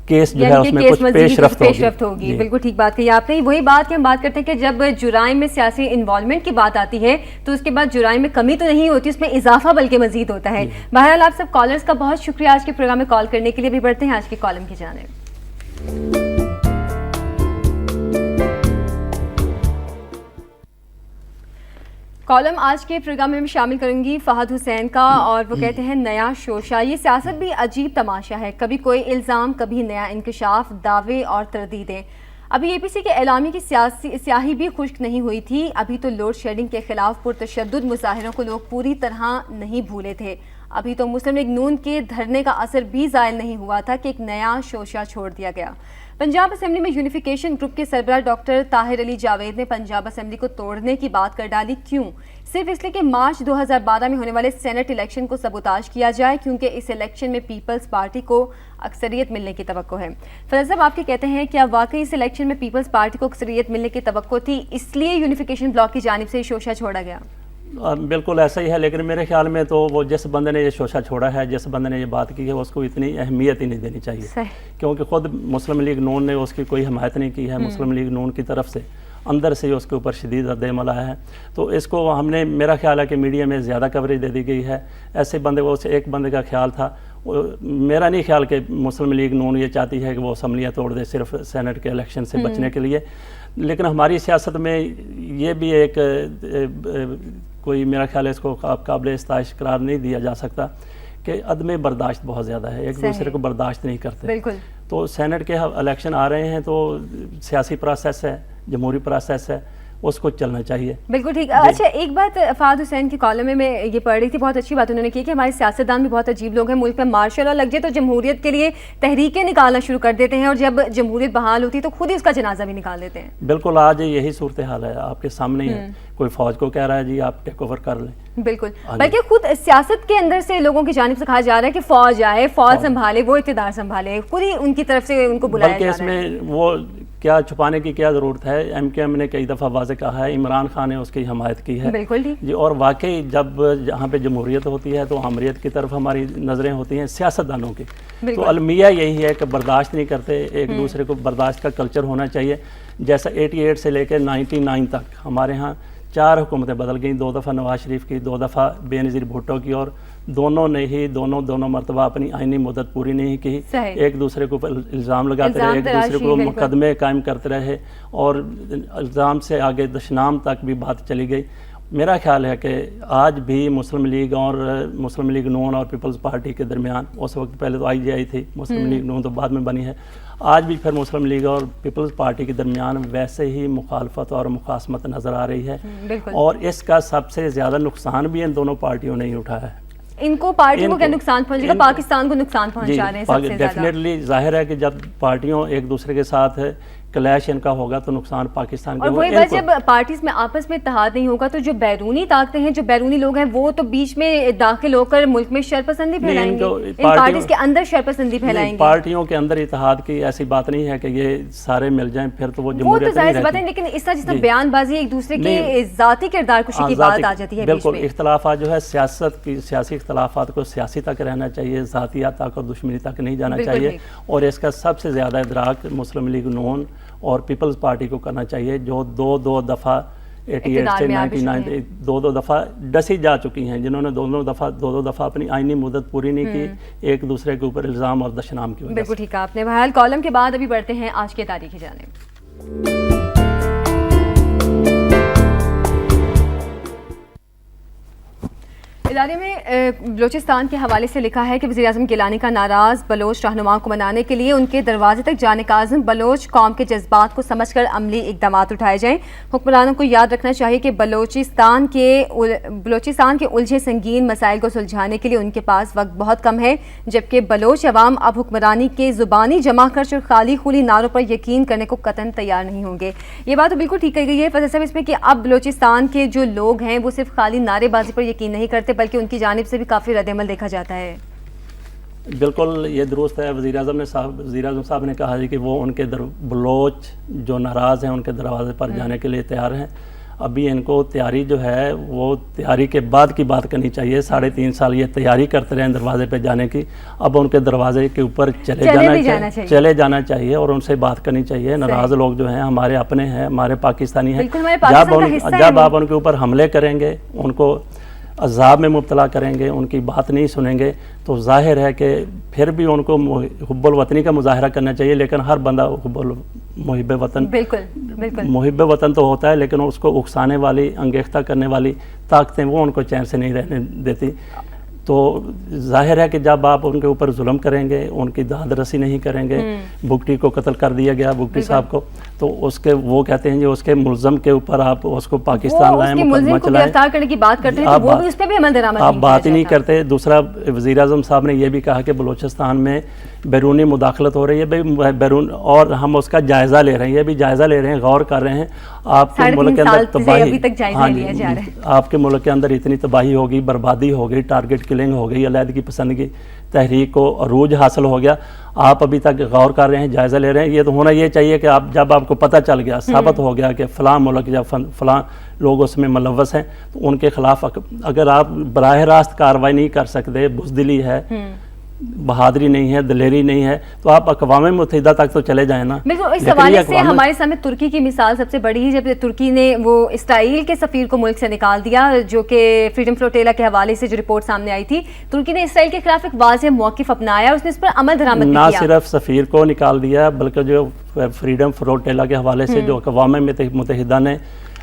کیس جو ہے اس میں کچھ پیش رفت ہوگی.
بالکل ٹھیک بات کہی آپ نے. وہی بات کہ ہم بات کرتے ہیں کہ جب جرائم میں سیاسی انوالومنٹ کی بات آتی ہے تو اس کے بعد جرائم میں کمی تو نہیں ہوتی, اس میں اضافہ بلکہ مزید ہوتا ہے. بہرحال آپ سب کالرز کا بہت شکریہ آج کے پروگرام میں کال کرنے کے لیے. بھی بڑھتے ہیں آج کے کالم کی جانب. کالم آج کے پروگرام میں شامل کروں گی فہد حسین کا, اور وہ کہتے ہیں نیا شوشہ. یہ سیاست بھی عجیب تماشا ہے, کبھی کوئی الزام, کبھی نیا انکشاف, دعوے اور تردیدیں. ابھی APC کے اعلامیے کی سیاہی بھی خشک نہیں ہوئی تھی. ابھی تو لوڈ شیڈنگ کے خلاف پرتشدد مظاہروں کو لوگ پوری طرح نہیں بھولے تھے. ابھی تو مسلم لیگ نون کے دھرنے کا اثر بھی زائل نہیں ہوا تھا کہ ایک نیا شوشہ چھوڑ دیا گیا. پنجاب اسمبلی میں یونیفیکیشن گروپ کے سربراہ ڈاکٹر طاہر علی جاوید نے پنجاب اسمبلی کو توڑنے کی بات کر ڈالی. کیوں؟ صرف اس لیے کہ مارچ 2012 میں ہونے والے سینٹ الیکشن کو سبوتاژ کیا جائے, کیونکہ اس الیکشن میں پیپلز پارٹی کو اکثریت ملنے کی توقع ہے. فیض صاحب, آپ کے کہتے ہیں کیا واقعی اس الیکشن میں پیپلز پارٹی کو اکثریت ملنے کی توقع تھی, اس لیے یونیفیکیشن بلاک کی جانب سے شوشہ چھوڑا گیا؟
بالکل ایسا ہی ہے, لیکن میرے خیال میں تو وہ جس بندے نے یہ شوشہ چھوڑا ہے, جس بندے نے یہ بات کی ہے, اس کو اتنی اہمیت ہی نہیں دینی چاہیے. کیونکہ خود مسلم لیگ نون نے اس کی کوئی حمایت نہیں کی ہے. مسلم لیگ نون کی طرف سے اندر سے اس کے اوپر شدید رد عمل آیا ہے. تو اس کو ہم نے, میرا خیال ہے کہ میڈیا میں زیادہ کوریج دے دی گئی ہے. ایسے بندے کو, ایک بندے کا خیال تھا. میرا نہیں خیال کہ مسلم لیگ نون یہ چاہتی ہے کہ وہ اسمبلیاں توڑ دے صرف سینٹ کے الیکشن سے بچنے کے لیے. لیکن ہماری سیاست میں یہ بھی ایک کوئی, میرا خیال ہے اس کو قابل استائش قرار نہیں دیا جا سکتا کہ عدم برداشت بہت زیادہ ہے. ایک دوسرے کو برداشت نہیں کرتے.
بالکل.
تو سینٹ کے الیکشن آ رہے ہیں تو سیاسی پروسیس ہے, جمہوری پروسیس ہے, اس کو چلنا چاہیے.
بالکل ٹھیک. اچھا, ایک بات فہد حسین کی کالم میں یہ پڑھ رہی تھی, بہت اچھی بات انہوں نے کی کہ ہمارے سیاستدان بھی بہت عجیب لوگ ہیں. ملک میں مارشل لا لگ جائے تو جمہوریت کے لیے تحریکیں نکالنا شروع کر دیتے ہیں, اور جب جمہوریت بحال ہوتی ہے تو خود ہی اس کا جنازہ بھی نکال دیتے ہیں.
بالکل, آج یہی صورتحال ہے, آپ کے سامنے ہی ہے. کوئی فوج کو کہہ رہا ہے جی آپ ٹیک اوور کر لیں.
بالکل, بلکہ خود سیاست کے اندر سے لوگوں کی جانب سے کہا جا رہا ہے کہ فوج آئے, فوج سنبھالے, وہ اقتدار سنبھالے, خود ہی ان کی طرف سے ان کو بلایا جا رہا ہے.
بلکہ اس میں وہ کیا چھپانے کی کیا ضرورت ہے. MKM نے کئی دفعہ واضح کہا ہے, عمران خان نے اس کی حمایت کی ہے.
بالکل
جی, اور واقعی جب جہاں پہ جمہوریت ہوتی ہے تو آمریت کی طرف ہماری نظریں ہوتی ہیں سیاستدانوں کی. تو المیہ یہی ہے کہ برداشت نہیں کرتے, ایک دوسرے کو برداشت کا کلچر ہونا چاہیے. جیسا 88 سے لے کے 99 تک ہمارے ہاں 4 حکومتیں بدل گئیں, 2 دفعہ نواز شریف کی, 2 دفعہ بے نظیر بھٹو کی, اور دونوں نے ہی دونوں مرتبہ اپنی آئینی مدت پوری نہیں کی. ایک دوسرے کو الزام لگاتے رہے, ایک دوسرے کو مقدمے قائم کرتے رہے, اور الزام سے آگے دشنام تک بھی بات چلی گئی. میرا خیال ہے کہ آج بھی مسلم لیگ اور مسلم لیگ نون اور پیپلز پارٹی کے درمیان, اس وقت پہلے تو IGI تھی, مسلم لیگ نون تو بعد میں بنی ہے, آج بھی پھر مسلم لیگ اور پیپلز پارٹی کے درمیان ویسے ہی مخالفت اور مخاصمت نظر آ رہی ہے. اور اس کا سب سے زیادہ نقصان بھی ان دونوں پارٹیوں نے ہی اٹھایا ہے.
ان کو پارٹیوں کو کیا نقصان پہنچے گا؟ پاکستان کو نقصان پہنچا رہے ہیں سب سے زیادہ.
ڈیفینیٹلی ظاہر ہے کہ جب پارٹیوں ایک دوسرے کے ساتھ کلیش ان کا ہوگا تو نقصان پاکستان
اور وہی بات, جب پارٹیز میں آپس میں اتحاد نہیں ہوگا تو جو بیرونی طاقتیں ہیں, جو بیرونی لوگ ہیں, وہ تو بیچ میں داخل ہو کر ملک میں شرپسندی پھیلائیں گے. ان پارٹیز کے اندر شرپسندی پھیلائیں گے.
پارٹیوں کے اندر اتحاد کی ایسی بات نہیں ہے کہ یہ سارے مل جائیں پھر تو وہ جمہوریت نہیں رہتی.
وہ تو ظاہر بات ہے, لیکن اس طرح جس طرح بیان بازی ایک دوسرے کی ذاتی کردار کشی کی بات آ جاتی ہے.
بالکل, اختلافات جو ہے سیاسی اختلافات کو سیاسی تک رہنا چاہیے, ذاتیات تک اور دشمنی تک نہیں جانا چاہیے. اور اس کا سب سے زیادہ ادراک مسلم لیگ نون اور پیپلز پارٹی کو کرنا چاہیے, جو دو دفعہ 88 سے 99 دو دفعہ ڈسی جا چکی ہیں, جنہوں نے دو دفعہ اپنی آئینی مدت پوری نہیں کی, ایک دوسرے کے اوپر الزام اور دشنام کی وجہ سے.
بالکل ٹھیک ہے آپ نے. بہرحال کالم کے بعد ابھی بڑھتے ہیں آج کے تاریخ کی جانب. ادارے میں بلوچستان کے حوالے سے لکھا ہے کہ وزیر اعظم گیلانی کا ناراض بلوچ رہنماؤں کو منانے کے لیے ان کے دروازے تک جانے کا عزم بلوچ قوم کے جذبات کو سمجھ کر عملی اقدامات اٹھائے جائیں. حکمرانوں کو یاد رکھنا چاہیے کہ بلوچستان کے الجھے سنگین مسائل کو سلجھانے کے لیے ان کے پاس وقت بہت کم ہے, جبکہ بلوچ عوام اب حکمرانی کے زبانی جمع خرچ اور خالی خولی نعروں پر یقین کرنے کو قطعاً تیار نہیں ہوں گے. یہ بات تو بالکل ٹھیک کہی گئی ہے فضل صاحب اس میں کہ اب بلوچستان کے جو لوگ ہیں وہ صرف خالی نعرے بازی پر یقین نہیں کرتے بلکہ ان کی جانب سے بھی کافی رد عمل دیکھا جاتا ہے.
بالکل یہ درست ہے. وزیر اعظم صاحب نے کہا ہے کہ وہ ان کے بلوچ جو ناراض ہیں ان کے دروازے پر جانے کے لیے تیار ہیں. ابھی ان کو تیاری جو ہے وہ تیاری کے بعد کی بات کرنی چاہیے. 3.5 سال یہ تیاری کرتے رہے ہیں دروازے پہ جانے کی, اب ان کے دروازے کے اوپر چلے جانا چاہیے اور ان سے بات کرنی چاہیے. ناراض لوگ جو ہیں ہمارے اپنے ہیں, ہمارے پاکستانی ہیں. جب آپ ان کے اوپر حملے کریں گے, ان کو عذاب میں مبتلا کریں گے, ان کی بات نہیں سنیں گے, تو ظاہر ہے کہ پھر بھی ان کو حب الوطنی کا مظاہرہ کرنا چاہیے. لیکن ہر بندہ محب وطن محب وطن تو ہوتا ہے, لیکن اس کو اکسانے والی, انگیختہ کرنے والی طاقتیں وہ ان کو چین سے نہیں رہنے دیتی. تو ظاہر ہے کہ جب آپ ان کے اوپر ظلم کریں گے, ان کی داد رسی نہیں کریں گے. بگٹی کو قتل کر دیا گیا, بگٹی صاحب کو, تو اس کے وہ کہتے ہیں اس کے ملزم کے اوپر آپ اس کو پاکستان لائیں, مقدمہ چلائیں. آپ بات ہی نہیں کرتے. دوسرا وزیر اعظم صاحب نے یہ بھی کہا کہ بلوچستان میں بیرونی مداخلت ہو رہی ہے بیرون, اور ہم اس کا جائزہ لے رہے ہیں. یہ بھی جائزہ لے رہے ہیں, غور کر رہے ہیں. آپ کے ملک کے اندر تباہی, آپ کے ملک کے اندر اتنی تباہی ہوگی, بربادی ہو گئی, ٹارگٹ کلنگ ہو گئی, علیحدگی پسندگی تحریک کو عروج حاصل ہو گیا. آپ ابھی تک غور کر رہے ہیں, جائزہ لے رہے ہیں. یہ تو ہونا یہ چاہیے کہ آپ جب آپ کو پتہ چل گیا, ثابت ہو گیا کہ فلاں ملک یا فلاں لوگ اس میں ملوث ہیں, تو ان کے خلاف اگر آپ براہ راست کارروائی نہیں کر سکتے, بزدلی ہے, بہادری نہیں ہے, دلیری نہیں ہے, تو آپ اقوام متحدہ تک تو چلے جائیں نا.
بالکل. اس حوالے سے ہمارے سامنے ترکی کی مثال سب سے بڑی ہے, جب ترکی نے وہ اسرائیل کے سفیر کو ملک سے نکال دیا, جو کہ فریڈم فلوٹیلا کے حوالے سے جو رپورٹ سامنے آئی تھی. ترکی نے اسرائیل کے خلاف ایک واضح موقف اپنایا, اس نے اس پر عمل درآمد کیا.
نہ صرف سفیر کو نکال دیا, بلکہ جو فریڈم فلوٹیلا کے حوالے سے جو اقوام متحدہ نے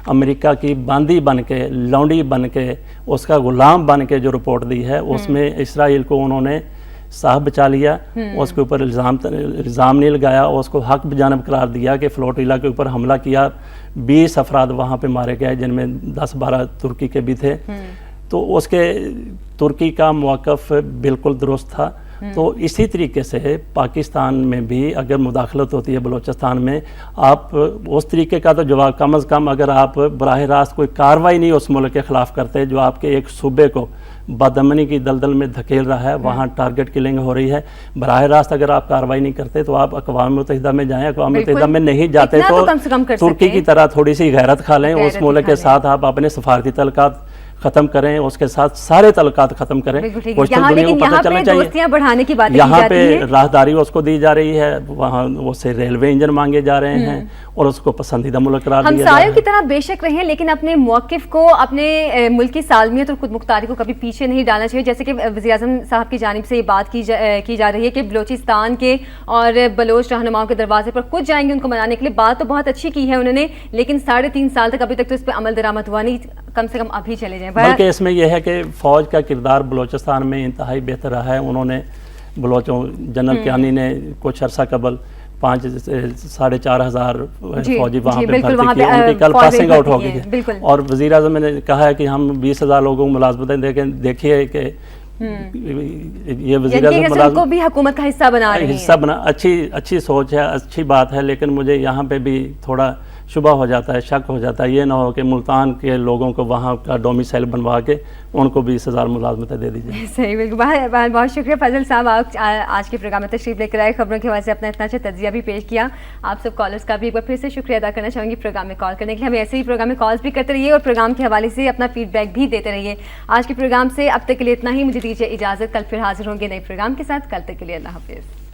امریکہ کی باندی بن کے, لونڈی بن کے, اس کا غلام بن کے جو رپورٹ دی ہے, اس میں اسرائیل کو انہوں نے صاحب بچا لیا. اس کے اوپر الزام نہیں لگایا, اس کو حق بجانب قرار دیا کہ فلوٹیلا کے اوپر حملہ کیا. 20 افراد وہاں پہ مارے گئے, جن میں 10-12 ترکی کے بھی تھے. تو اس کے ترکی کا موقف بالکل درست تھا. تو اسی طریقے سے پاکستان میں بھی اگر مداخلت ہوتی ہے بلوچستان میں, آپ اس طریقے کا تو جواب, کم از کم اگر آپ براہ راست کوئی کارروائی نہیں اس ملک کے خلاف کرتے جو آپ کے ایک صوبے کو بدامنی کی دلدل میں دھکیل رہا ہے, وہاں ٹارگٹ کلنگ ہو رہی ہے, براہ راست اگر آپ کارروائی نہیں کرتے تو آپ اقوام متحدہ میں جائیں. اقوام متحدہ میں نہیں جاتے تو ترکی کی طرح تھوڑی سی غیرت کھا لیں. اس ملک کے ساتھ آپ اپنے سفارتی تعلقات ختم کریں, اس کے ساتھ سارے تعلقات ختم کریں. یہاں پہ راہداری اس کو دی جا رہی ہے, وہاں اس سے ریلوے انجن مانگے جا رہے ہیں اور اس کو پسندیدہ ملک قرار دیا جا رہا ہے.
ہمسایوں کی طرح بے شک رہیں, لیکن اپنے موقف کو, اپنے ملک کی سالمیت اور خود مختاری کو کبھی پیچھے نہیں ڈالنا چاہیے. جیسے کہ وزیر اعظم صاحب کی جانب سے یہ بات کی جا رہی ہے کہ بلوچستان کے اور بلوچ رہنماؤں کے دروازے پر خود جائیں گے ان کو منانے کے لیے. بات تو بہت اچھی کی ہے انہوں نے, لیکن 3.5 سال تک ابھی تک تو اس پہ عمل درآمد ہوا نہیں. کم سے کم ابھی چلے جائیں.
بلکہ اس میں یہ ہے کہ فوج کا کردار بلوچستان میں انتہائی بہتر رہا ہے. انہوں نے جنرل کیانی نے کچھ عرصہ قبل 4,500 فوجی وہاں پہ بھرتی کی, ان کی کل پاسنگ آؤٹ ہو گئی ہے. اور وزیر اعظم نے کہا ہے کہ ہم 20,000 لوگوں کو ملازمتیں دے کے دیکھیے کہ یہ وزیر اعظم
کو بھی حکومت کا حصہ بنا رہے ہیں.
اچھی سوچ ہے, اچھی بات ہے, لیکن مجھے یہاں پہ بھی تھوڑا شبہ ہو جاتا ہے, شک ہو جاتا ہے. یہ نہ ہو کہ ملتان کے لوگوں کو وہاں کا ڈومیسائل بنوا کے ان کو 20,000 ملازمتیں دے دی جائیں.
صحیح, بالکل. بہت شکریہ فضل صاحب, آپ آج کے پروگرام میں تشریف لے کر آئے, خبروں کے حوالے سے اپنا اتنا اچھا تجزیہ بھی پیش کیا. آپ سب کالرز کا بھی ایک بار پھر سے شکریہ ادا کرنا چاہوں گی پروگرام میں کال کرنے کے لیے. ہمیں ایسے ہی پروگرام میں کالز بھی کرتے رہیے اور پروگرام کے حوالے سے اپنا فیڈ بیک بھی دیتے رہیے. آج کے پروگرام سے اب تک کے لیے اتنا ہی. مجھے دیجیے اجازت, کل پھر حاضر ہوں گے نئے پروگرام کے ساتھ. کل تک کے لیے اللہ حافظ.